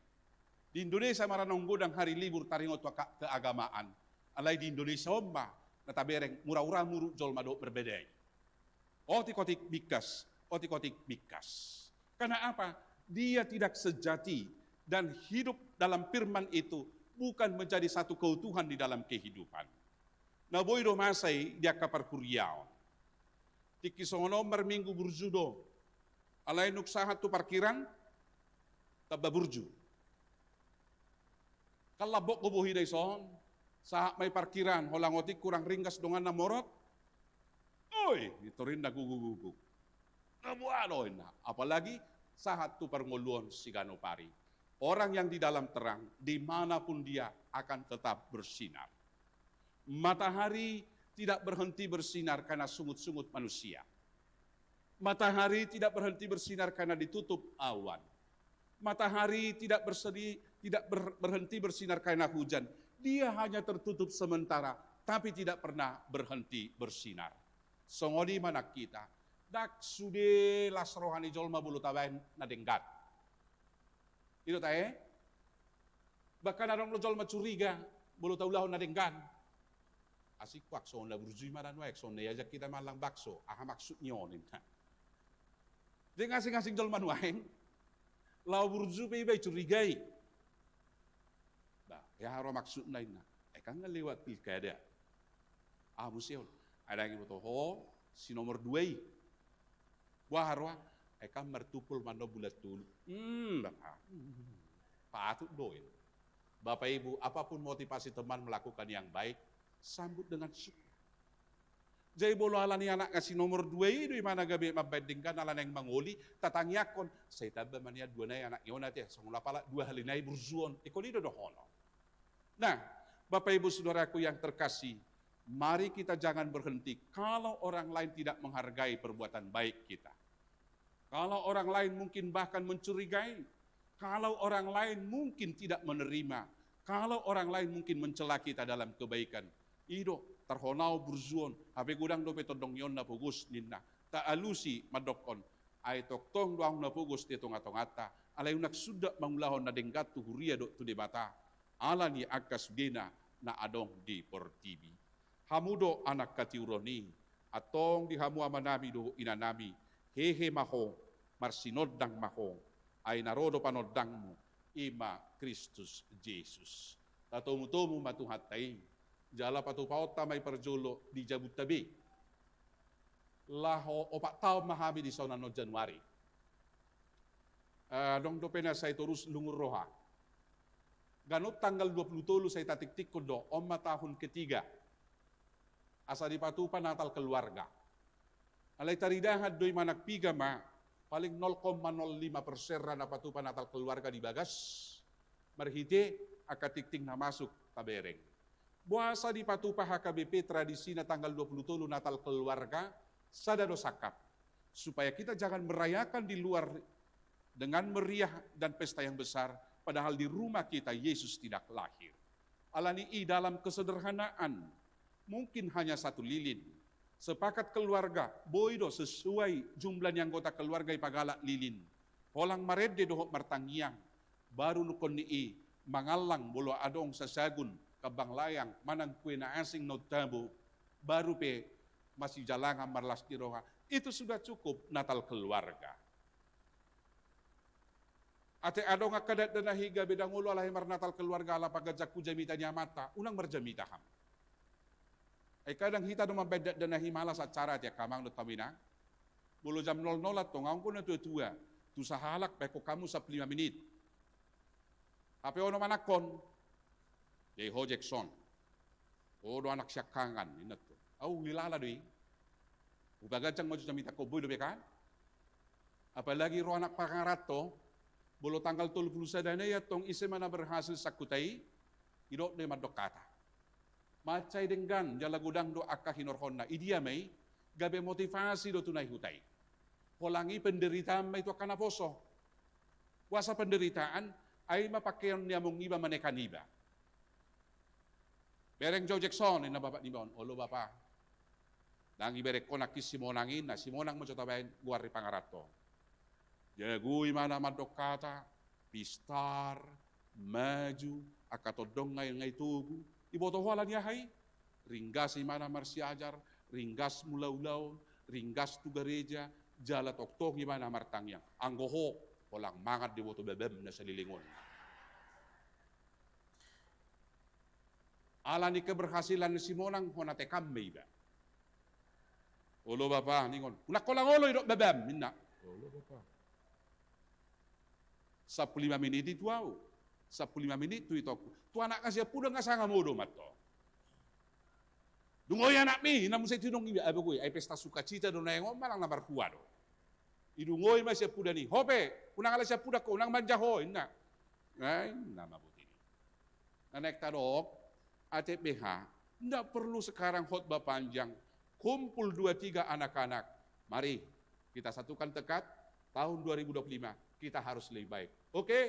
Di Indonesia maranong godang hari libur taringot keagamaan. Alai di Indonesia omba, natabereng murah-murah muru jol mado berbedai. Otik-otik bikas, otik-otik bikas. Karena apa? Dia tidak sejati dan hidup dalam firman itu bukan menjadi satu keutuhan di dalam kehidupan. Na boido masai dia kapar kuriaon. Tiki songono minggu burjudo. Alai nuksahat tu parkiran tabba burju. Kalabok ko buhi day son. Sa may parkiran holang otik kurang ringgas dongan na morot. Oy, ito rin nagugugugug. Nabuano na. Apalagi sahat tu parngoluan si Ganopari. Orang yang di dalam terang, dimanapun dia akan tetap bersinar. Matahari tidak berhenti bersinar karena sungut-sungut manusia. Matahari tidak berhenti bersinar karena ditutup awan. Matahari tidak berhenti bersinar karena hujan. Dia hanya tertutup sementara, tapi tidak pernah berhenti bersinar. Songodi mana kita, dak sude las rohani jolma bulu tabain na denggat. Itu tae. Bahkan ada orang jolma curiga, bulu taulah na denggan. Asik wak son la burjui maran wak son ya kita malang bakso, aha maksud nyonin. Dia ngasing-ngasing jolma nuaing, lau burju pe curigai. Ya haro maksud lain na. Kan ngelewat pilkada. Museol. Ada yang betul. Si nomor 2. Wah harwa. Kan mertupul mano bulat dulu. Patut doin. Bapak Ibu, apapun motivasi teman melakukan yang baik, sambut dengan syukur. Jadi bolo alani anak kasih nomor 2 itu mana gabe mabandingkan alan yang mangoli tatangyakon. Saya tabah mania 2 na anak yonat ya. Sangula pala 2 halinay burzuon. Ikon itu dohono. Nah, Bapak Ibu Saudaraku yang terkasih, mari kita jangan berhenti kalau orang lain tidak menghargai perbuatan baik kita. Kalau orang lain mungkin bahkan mencurigai, kalau orang lain mungkin tidak menerima, kalau orang lain mungkin mencela kita dalam kebaikan. Ido, terhonau burzuon, habe gudang dope todong yon na pugus ninna, ta alusi madokon, ay toktong doang na pugus dito ngatong-ata, alay unak suda mangulahon na denggat tuhuria do tu debata. Alani akas gena na adong di portibi. Hamudo anak katiuroni, atong di hamu amanami do inanami, hehe maho, marsinod dang maho, ay narodo panodang mo, ima Kristus Jesus. Tatomu-tomu matuhatay, jala patupaot tamay parjolo di jabutabi. Laho opak tao mahami di saunano Januari. Dong do pena say turus lungur roha. Ganot tanggal 27 saya tatik-tik ko do, oma tahun ketiga. Asa di patupa natal keluarga. Alay taridahan do'y managpiga ma, paling 0,05% na patupa natal keluarga di bagas. Marhite, akatikting na masuk tabereng. Buasa di patupa HKBP tradisi na tanggal 27 natal keluarga, sadado sakap. Supaya kita jangan merayakan di luar dengan meriah dan pesta yang besar, padahal di rumah kita Yesus tidak lahir. Alani dalam kesederhanaan, mungkin hanya 1 lilin. Sepakat keluarga, boido sesuai jumlah anggota keluarga ipagalak lilin. Holang marede dohok martangiang, baru nukon ni mangalang bolo adong sasagun, kabang layang, manang kue na asing no tabo, baru pe masih jalangan marlas diroha. Itu sudah cukup natal keluarga. Ate ado nga kadat na higa bedang ulo alahi marnatal keluarga ala pagajak ku jamita niya mata, unang marjamita ham. Ay kadang hita naman bedat na himala sa cara tiya kamang nutamina. Bulo jam 00 at ngayon ko na tuwa, tu sa halak peko kamu sa 5 menit. Ape ono manakon, yay ho Jackson. O do anak siya kangan, inat to. Au ngilala doy. Ubagajang mo jamita ko boy do beka. Apalagi ro anak pangarat to, bulo tanggal 31 na yatong isema na berhasil sa kutay, idok na madokata. Macay denggan, jalagudang do akka hinorhon na, idia may, gabe motivasi do tunay hutay. Holangi penderitaan may to kanaposo. Kuasa penderitaan, ay mapakaian niya mong iba manekan iba. Bereng Joe Jackson, na bapak ni Mon, olo bapak. Nang iberek ko nakis Simonangin, na Simonang mo tabayin, guwari pangarato. Jagui mana madok kata, pistar, maju, akatodong ngayon ngay tugu, ibotohalan niya hay, ringgas imana marsiajar, ringgas mulaulaw, ringgas tu gereja, jalat oktong imana martangya, anggoho, walang mangat di boto bebem na sa lilingon. Ala ni keberhasilan ni Simonang honate kami ba? Olo bapa ningon, unak ko lang olo idok bebem, minna. Olo bapa. 15 menit itu au. 15 menit tu itu. Tu anak kasih puda ngasanga modo mato. Dungoy anak mi, namun saya tinong iba abe koy, ay pesta sukacita do na ngom malang nabar kuado. Idungoy ma siya puda ni. Hope, unang ala siya puda ko, unang manjaho, na. Ay, nama buti. Nanek tadok, ate BH, tidak perlu sekarang khotbah panjang. Kumpul 2-3 anak-anak. Mari kita satukan tekad, tahun 2025 kita harus lebih baik. Oke,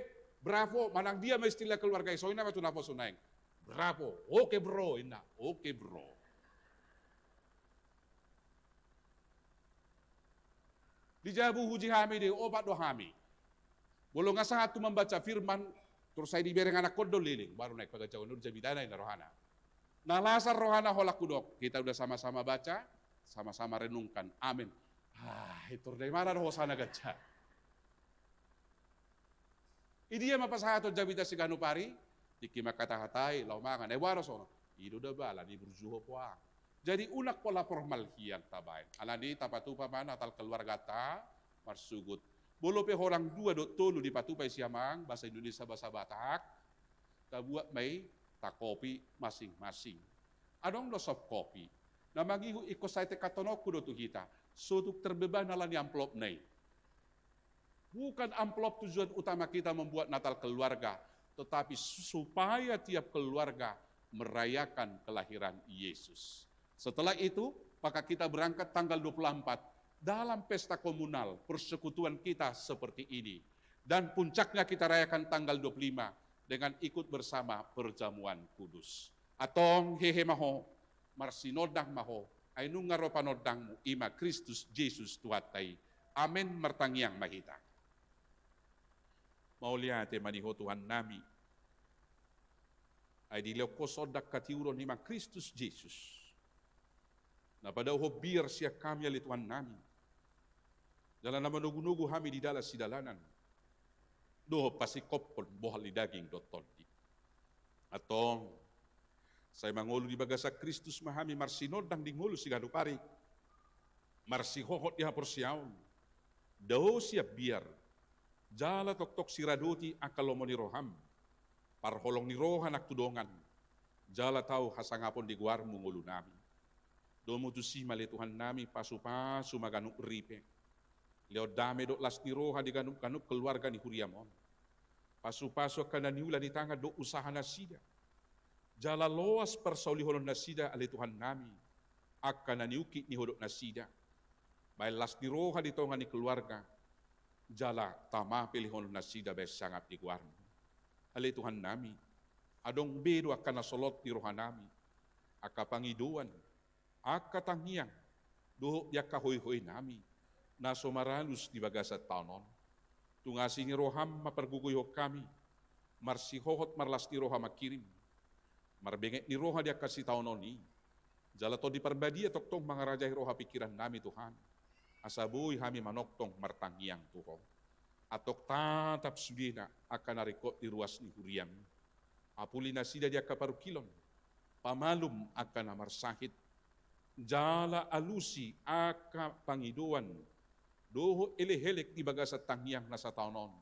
bravo, manang dia mestilah keluarga isoina matu napo sunaing. Bravo, oke bro, ina, oke bro. Dijabu huji hami di obat do hami. Bolong asa tu membaca firman, terus saya dibereng anak kodol liling, baru naik pada jauh nur jabidana ina rohana. Nalasar rohana holak kudok, kita udah sama-sama baca, sama-sama renungkan. Amin. Itu dari mana roh sana gaca? Idia mapasahato jabita si ganupari, dikima kata-katai, lau mangan, waros ono. Ido da bala ni berjuho poa. Jadi unak pola formal hian tabain. Alani tapatupa mana tal keluarga ta marsugut. Bolo pe orang dua dot tolu di patupai siamang bahasa Indonesia bahasa Batak. Tabuat mai tak kopi masing-masing. Adong lo soft kopi. Namangihu iko saite katonoku do tu kita. Sutuk terbeban alani amplop nei. Bukan amplop tujuan utama kita membuat Natal keluarga, tetapi supaya tiap keluarga merayakan kelahiran Yesus. Setelah itu, maka kita berangkat tanggal 24 dalam pesta komunal persekutuan kita seperti ini. Dan puncaknya kita rayakan tanggal 25 dengan ikut bersama perjamuan kudus. Atong hehe maho, marsinodang maho, ainu ngaropanodangmu ima Kristus Yesus tuatai. Amin mertangyang mahita. Mauliate maniho Tuhan nami. Ay diloko sodak katiuron ima Kristus Yesus. Na pada biar siya kami ali Tuhan nami. Dalam nama nugu-nugu kami di dalam sidalanan. Doho pasikopon bohal di daging doton. Atong saya mangulu di bagasa Kristus mahami marsinodang di ngulu si ganupari. Marsihohot di hapor siyaon. Daho siya biar. Jala tok-tok siradoti akalomo ni roham. Parholong ni rohan tudongan. Jala tahu hasangapon di guar mungulu nami. Domo tu si mali Tuhan nami pasu-pasu maganuk ripe. Leo dame dok las ni roha di ganup-ganup keluarga ni huriamon. Pasu-pasu kana niula ni tanga dok usaha nasida. Jala loas persaulihon nasida ali Tuhan nami. Akana niuki ni hodok nasida. Baik las ni roha di tonga ni keluarga. Jala tama pilihon nasida bay sangat di guarmo. Ali Tuhan nami. Adong bedo akana solot ni roha nami. Akapangiduan. Akatangiang. Doho yaka hoy-hoy nami. Na somaralus di bagasat taonon. Tungasi ni roham maperguguyo kami. Marsihohot marlas ni roham makirim. Marbengek ni roha dia kasih taonon ni. Jalato di perbadia toktong mga raja roha pikiran nami Tuhan. Asabuy kami manoktong martangiang Tuhan. Atok tatap sudina akan narikot di ruas ni huriam. Apulina sida dia kaparukilon. Pamalum akan amarsahit. Jala alusi aka pangiduan. Doho elehelek di bagasat tangiang nasa taonon.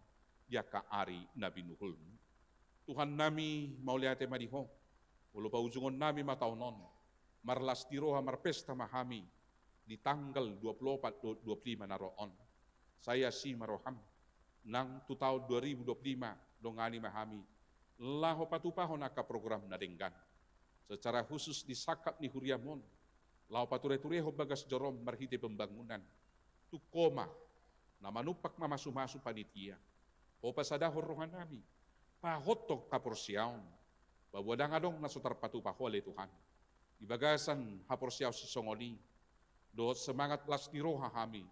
Dia ka ari na binuhul. Tuhan nami mauliate madiho. Ulo pa ujungon nami mataonon. Marlas diroha marpesta mahami. Di tanggal 24-25 na roon. Saya si maroham. Nang 2025 dongani mahami. Laho patupahon naka program na denggan. Secara khusus disakap ni huriamon. Lau pature-tureho bagas jorom marhite pembangunan. Tu koma na manupak mamasu-masu panitia. O pasadahor rohanami, pahotok kaporsiyaw, bawadang adong nasutar patupahol Tuhan. Ibagasan haporsiyaw si songoni, do semangat las ni roha kami,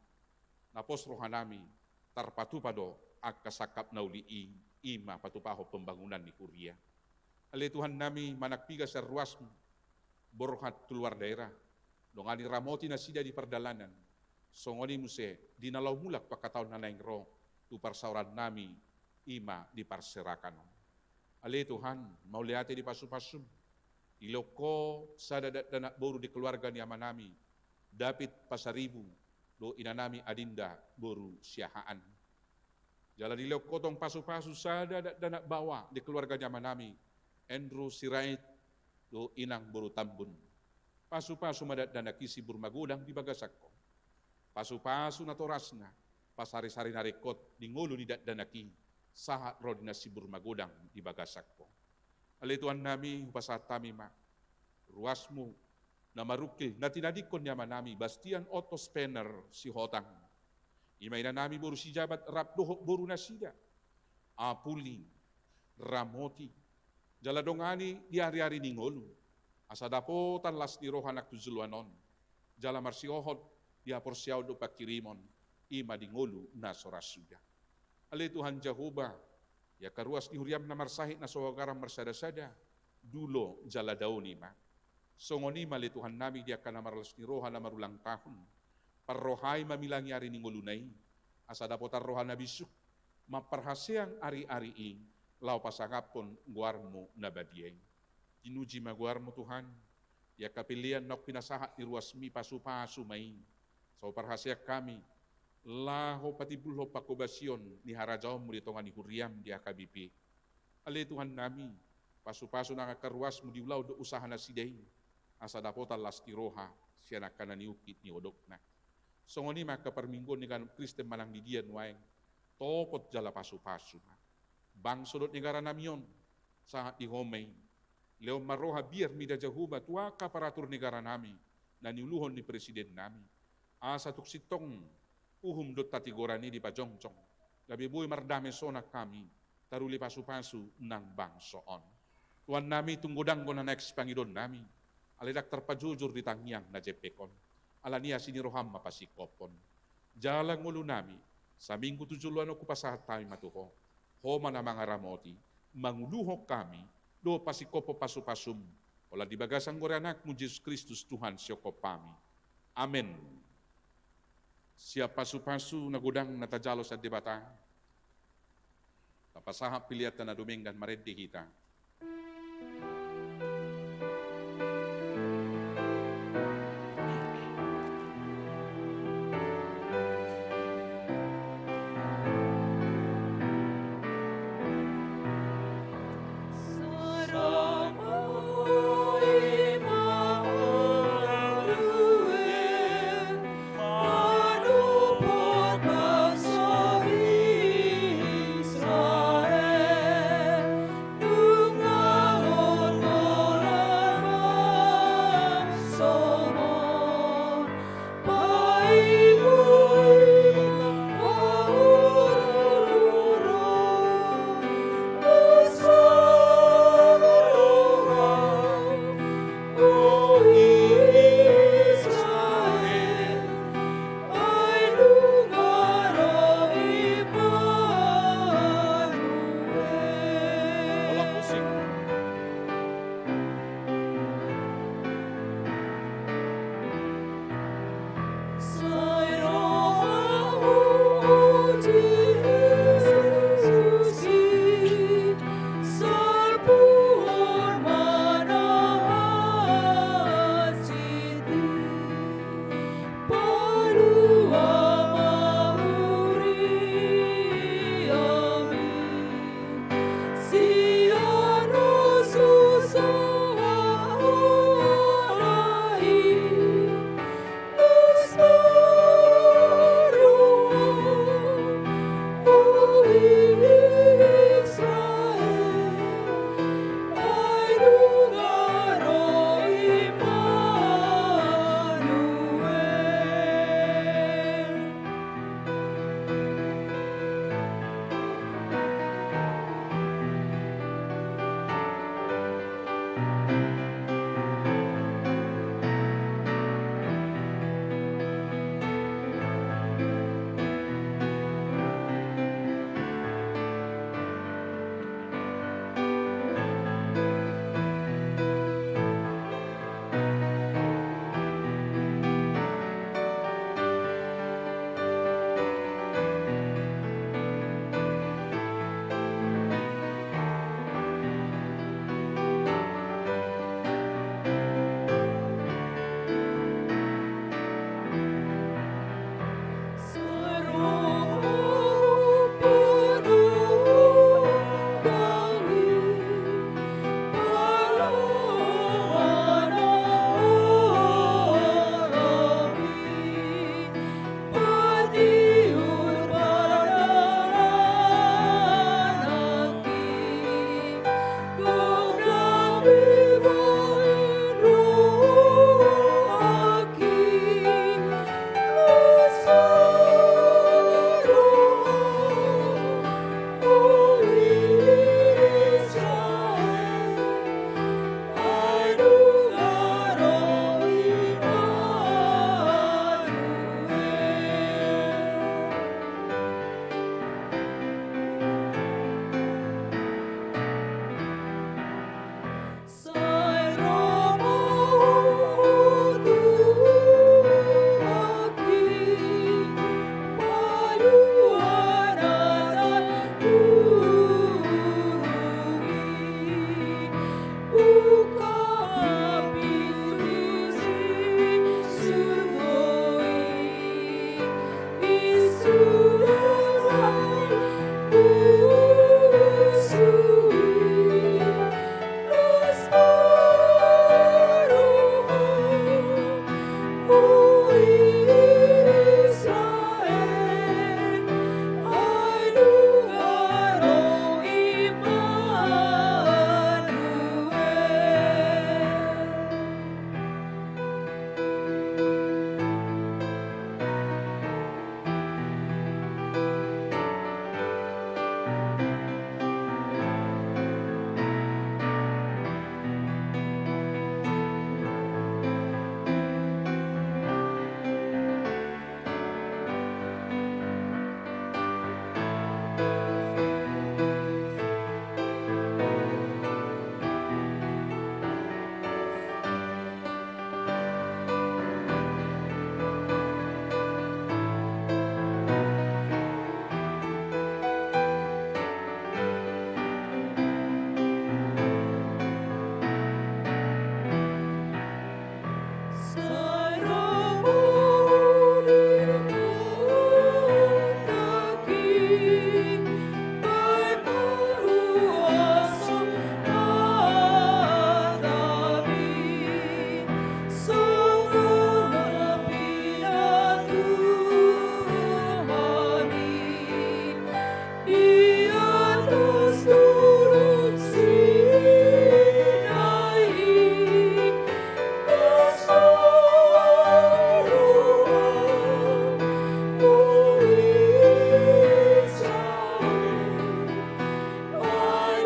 napos rohanami, tarpatupado ag kasakap na ulii, ima patupaho pembangunan ni Kuria. Ale Tuhan nami manakpiga sa ruas mo, borhat keluar daerah, dongani ramoti na sida di perdalanan, songoni muse, dinalaw mulak pakataon na naing ro, tu parsauran nami, ima di parserakan. Ale Tuhan, mauliate di pasu-pasum, iloko sa danak boru di keluarga ni amanami, dapit pasaribu, do inanami adinda boru siahaan. Jala di iloko tong pasu-pasu sa danak bawa di keluarga ni amanami, Andrew Sirait, do inang boru tambun. Pasu-pasu madat danak isi burmagudang di bagasak ko. Pasu-pasu na torasna, pasari-sari na rekot, di ngulu ni danaki, sahat rod na si burmagudang di bagasak ko. Alituan nami, upasat tami ma, ruasmu na marukil na tinadikon niya manami, bastian auto spanner si hotang. Imay na nami boru si jabat rapdohok boru na sida, apuli, ramoti, jaladongani di hari-hari ningolu, asadapotan las ni rohanak tuzuluanon, jala marsiohot di aporsiaw do pakirimon, ima di ngolu na sorasuda. Alituhan Jehovah, ya karuas ni huriam na marsahit na sawagaram marsada-sada, dulo jala daw ni ma. Songoni malituhan nami dia kana marlas ni roha na marulang tahun. Parrohay mamilangi ari ni ngulunay. Asada po tarroha na bisuk. Maparhaseang ari-ari lau pasangapon guarmo na badiyay. Tinuji maguarmo Tuhan. Ya kapilian nok pinasahat ni ruas mi pasu-pasu may. So parhaseak kami. Laho patibulho pakobasyon ni harajaw mo dito nga ni huriam di akabipi. Ali Tuhan nami. Pasu-pasu na karuas mo diulaw do usaha na siday. Asa dapota las ni roha, siya nakananiukit ni odok na. So ngoni makaparminggon ni kanong Kristen manang di diyan waeng, topot jala pasu-pasu na. Bang sudot ni garanamyon, sahat di homay, leo maroha biar mida Jehovah, tuwa kaparatur ni garanami, na niuluhon ni presiden nami. Asa tuksitong, uhum dot tatigorani di pajongchong, labi buhay mardame sonak kami, taruli pasu-pasu ng bangsoon. Tuan nami tunggudang ko na next Panginoon nami, alidak terpajujur di tangyang na jepekon. Alania siniroham mapasikopon. Jalang ulo nami, sa minggu 7 ko pasahat tayo matuho. Homa na mga ramoti, manguluhok kami, do pasikopo pasupasum. Wala di bagasang goranak mo Jesus Kristus Tuhan siya kopami. Amen. Siya pasu-pasu na gudang natajalo sa debata. Tapasahap piliat na duminggan maredi kita. Israel,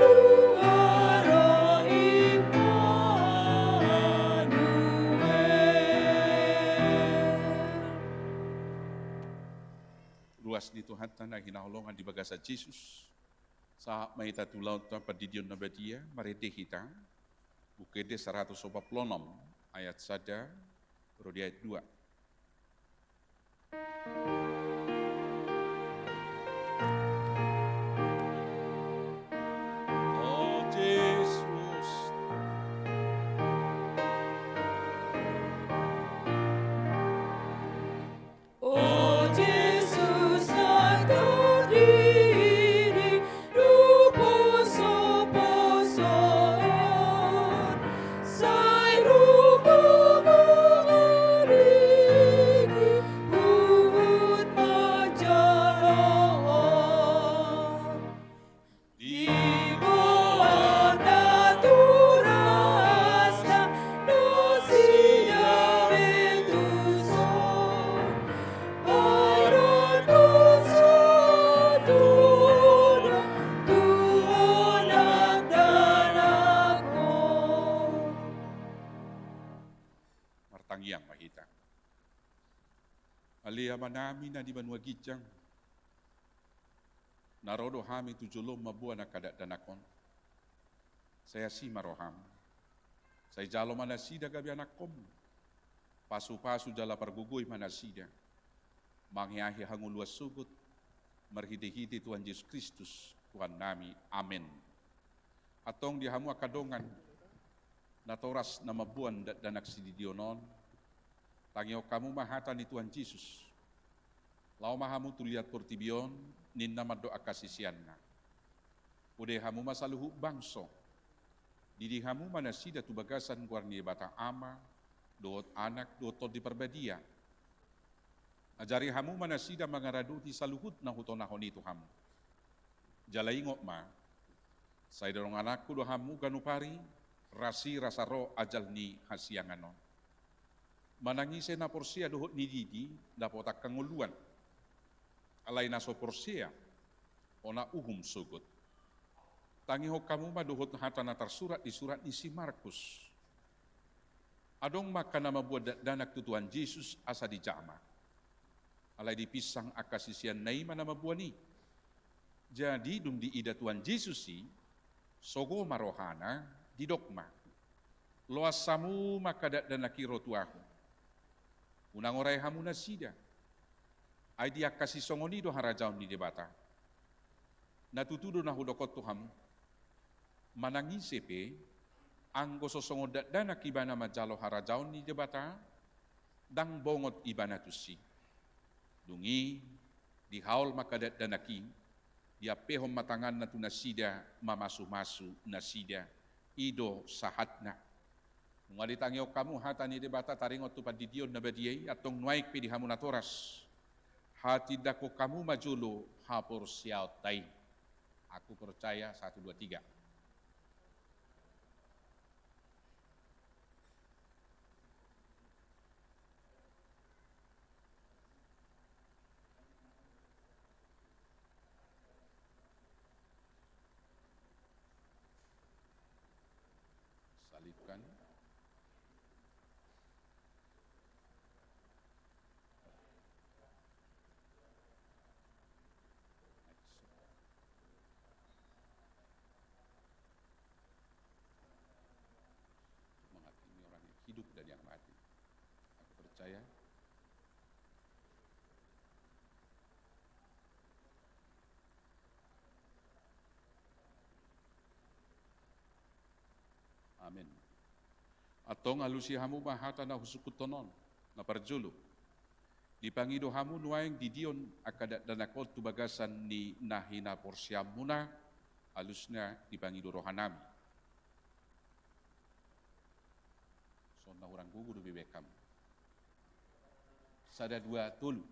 Tuhan Immanuel. Luas ni Tuhan tanah hinaholongan di bagasa Jesus. Sa maita tulau ta padidion na badia marede kita. Bukede 146 ayat 1 rodi ayat 2. Oh Jesus, Oh Jesus, nagkau diri, luposo-poso eon, say rumamangharigi, buhut magjalon. Di bawah naturas na nosina vetuson, mayroon po sa tunay, Tuhan ang danak ko. martangiang mahita. Alia manami na di banua gijang. Narodo hami tujulom mabuan na kadak danakon. Saya si maroham. Saya jalo manasida gabi anakom. Pasu-pasu jala pergugoy manasida. Manghiahi hanguluas sugut. Merhidi-hidi Tuhan Yesus Kristus. Tuhan nami. Amin. Atong dihamu akadongan. Natoras na mabuan danak sididionon. Tangyo kamu mahatan ni Tuhan Yesus. Lau mahamu tuliat portibion. Ninna madoa kasisianna. Ude hamu masaluhu bangso. Didi hamu manasida tu bagasan guarni bata ama, doot anak, doot di perbadia. Ajari hamu manasida mangaraduti saluhut na hutonahon itu hamu. Jalaingok ma, say dorong anakku do hamu ganupari, rasi rasaro ajal ni hasianganon. Manangise na porsia dohot ni didi, dapotak kanguluan. Alay na so porsia, ona uhum sugut. Tangiho kamu maduhot hata na tersurat di surat ni si Markus. Adong maka nama buat danak tu Tuhan Yesus asa di jama. Alay dipisang akasisian naima nama buani. Jadi dum di ida Tuhan Yesus si, sogo marohana di dogma. Loas samu maka danakiro tuahu. Unang oray hamu nasida. Ay dia kasih songoni do harajaon di debata. Natutudo na hudokot tuham. Manangisepe, anggo sosongo dana kibana majalo harajaon di debata, dang bongot ibana tusi. Dungi, di haul makadat danaki, dia pehom matangan na tu nasida, mamasu-masu nasida, ido sahatna. Ngalitangyo kamu hata ni debata taringot tu padidion na badiyay, atong nuaik pe di hamu natoras. Hati dako kamu majulu hapur siau tai. Aku percaya 1, 2, 3. Salibkan. Hidup dan yang mati. Aku percaya amin. Atong alusi hamu mahata na husukutonon na parjulu. Dipangido hamu nuaing didion akadat danakot tu bagasan ni nahina porsiamuna alusnya dipangido rohanami. Na orang gugur bebekam. Sada dua tulu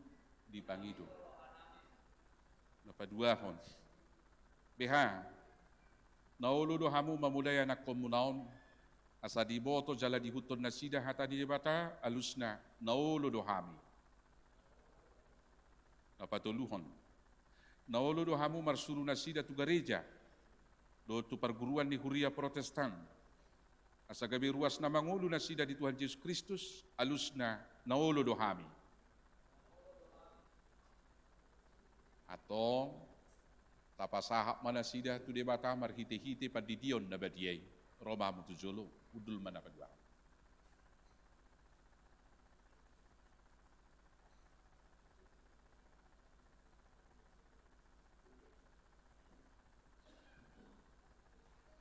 di pangido. Napa dua hon. BH. Naulu do hamu mamudaya nak komunaon asa di boto jala di huton nasida hata di debata alusna naulu do hami. Napa tuluhon. Naulu do hamu marsuru nasida tu gereja. do tu perguruan ni Huria Protestan, asa gabi ruas na mangulu na sida di Tuhan Yesus Kristus, alusna naolo dohami. Atau tapasahap mana sida tu debata marhite-hite padidion na badiyay, Roma mutujolo, udul mana padwa.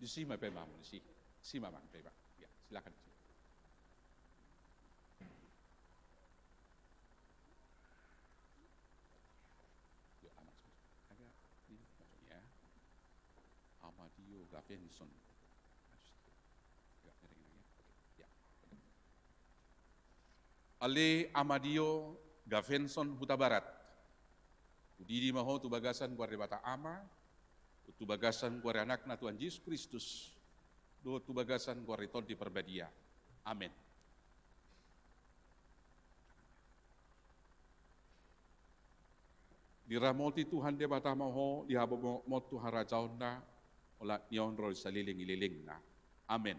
Di sini memang, di sini memang, ya silakan. Amadio Gavenson. Ale Amadio Gavenson Huta Barat. Udidi maho tu bagasan guarda bata ama, tu bagasan guarda anak na Tuhan Yesus Kristus, do tu bagasan guarda ton di perbadia. Amin. Diramoti Tuhan de bata maho, dihabog mo tu harajaon na, ola niyon rol sa liling-ililing na. Amen.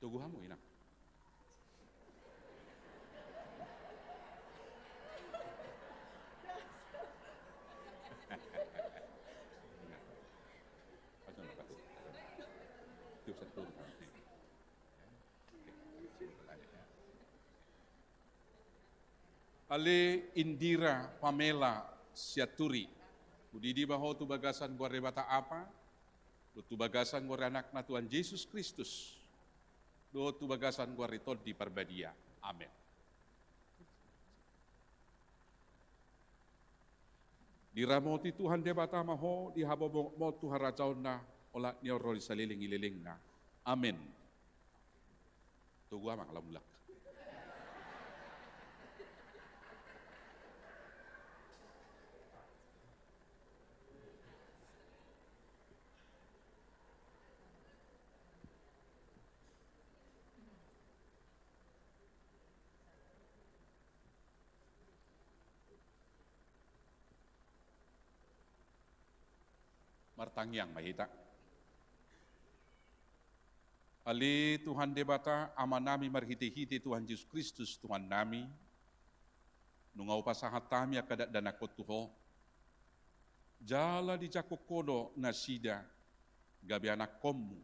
Tuguhan mo, ina. Ale Indira Pamela Siaturi, udidi baho tu bagasan guarda bata apa, tu bagasan guarda anak na Tuhan Yesus Kristus, do tu bagasan guarda ton di perbadia. Amin. Diramoti Tuhan de bata maho, dihabobong mo tu harajaon na, ola niyo roli sa liling-ililing na. Amin. Tugu amang alamulak. Martangyang mahita. Ali Tuhan debata ama nami marhiti-hiti Tuhan Yesus Kristus Tuhan nami. Nungau pasahat tami akadat danakot tuho. Jala di jakokodo na sida gabi anak komu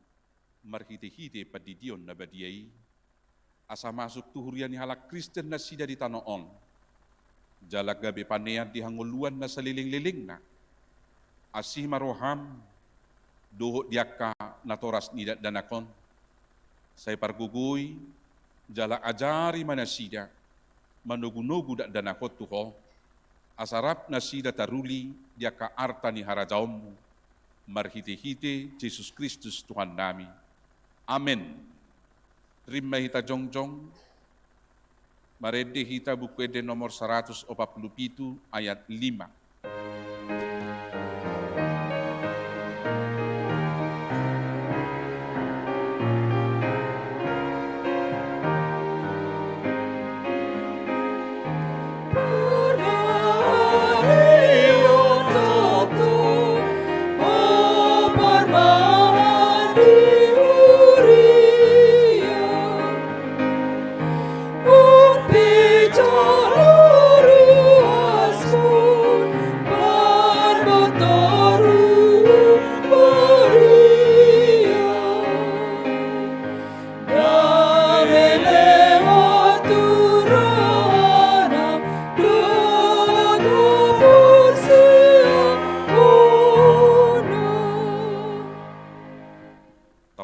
marhiti-hiti padidion na badiyai. Asa masuk tuhurian ni halak Kristen na sida di tanoon. Jala gabi panean di hanguluan na saliling-liling na. Asih maroham dohot diaka natoras nidat danakon. Saya pargugui jala ajari manasida manugu-nugu dak danakot tuho. Asarap nasida taruli diaka arta ni harajaummu. Marhite-hite Yesus Kristus Tuhan nami. Amin. Terima hita jongjong. Marede hita buku ede nomor 147 ayat 5.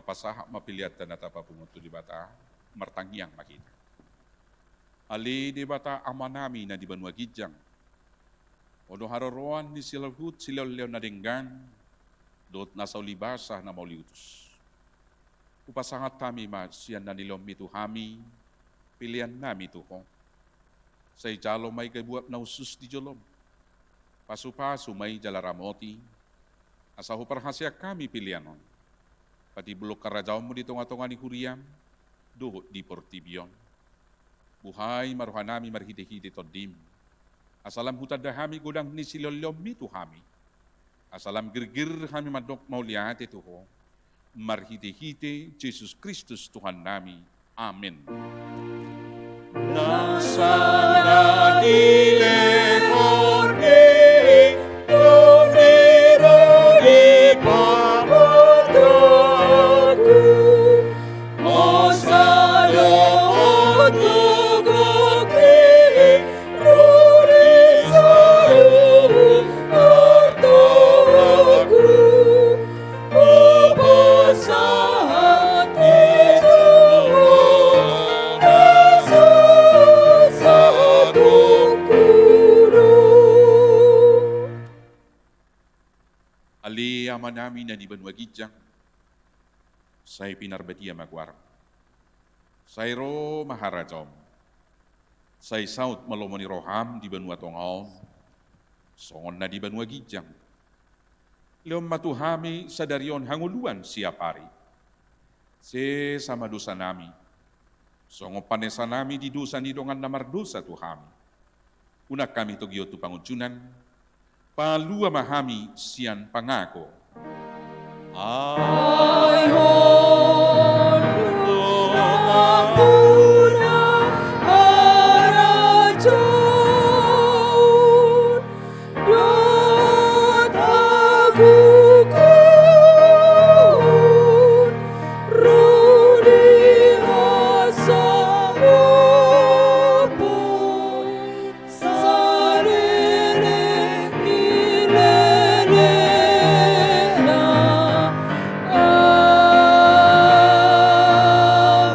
Pasahak mapiliat dan atapa pungutu di bata martangyang makita. Ali di bata amanami na di Banua Gijang. Odo haroroan ni silahut silaw na denggan dot nasaw libasah na mauliutus. Upasangat kami siyan na nilom mitu hami pilihan nami tuho. Say jalo may kabuap na usus di jolom. Pasu-pasu may jalaramoti. Asahu perhasya kami pilihanon. Pati bulok karajaw mo di tonga-tonga ni Huriam, do di portibion. Buhay maruhanami marhite-hite todim. Asalam hutadahami godang ni silolyomi tuhami. Asalam girgir kami madok mauliate tuho. Marhite-hite Jesus Kristus Tuhan nami. Amin. Nasana dilekone, tonero ipamataku, osado otugoki, rurisaru artaku, upasahati Ali ama namin na di banwa gijang, say pinarbati magwar. Sayro maharajom, say saut malomoni roham di banwa tongaw, songon na di banwa gijang. Leom matuhami sa darion hanguluan siapari. Se sama dosa nami, songo panesa nami di dosa ni dongan namar dosa tuhami. Unak kami togyo tu panguncunan, palua mahami sian pangako. Ay hondo ampuna harajon, dot agukun, rudi asamopoy, sarere ilelena.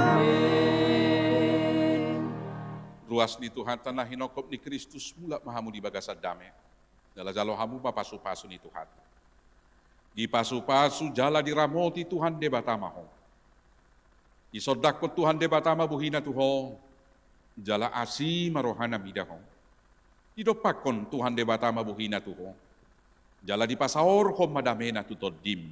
Amin. Ruas ni Tuhan tanah hinokop ni Kristus mula mahamu di bagasa dame. Dala jalo hamu papasu-pasu ni Tuhan. Di pasu-pasu jala di ramoti Tuhan de batamaho. Di sodakot Tuhan de batama buhina tuho. Jala asi marohana midaho. Di dopakon Tuhan de batama buhina tuho. Jala di pasaor hom madamena tutodim.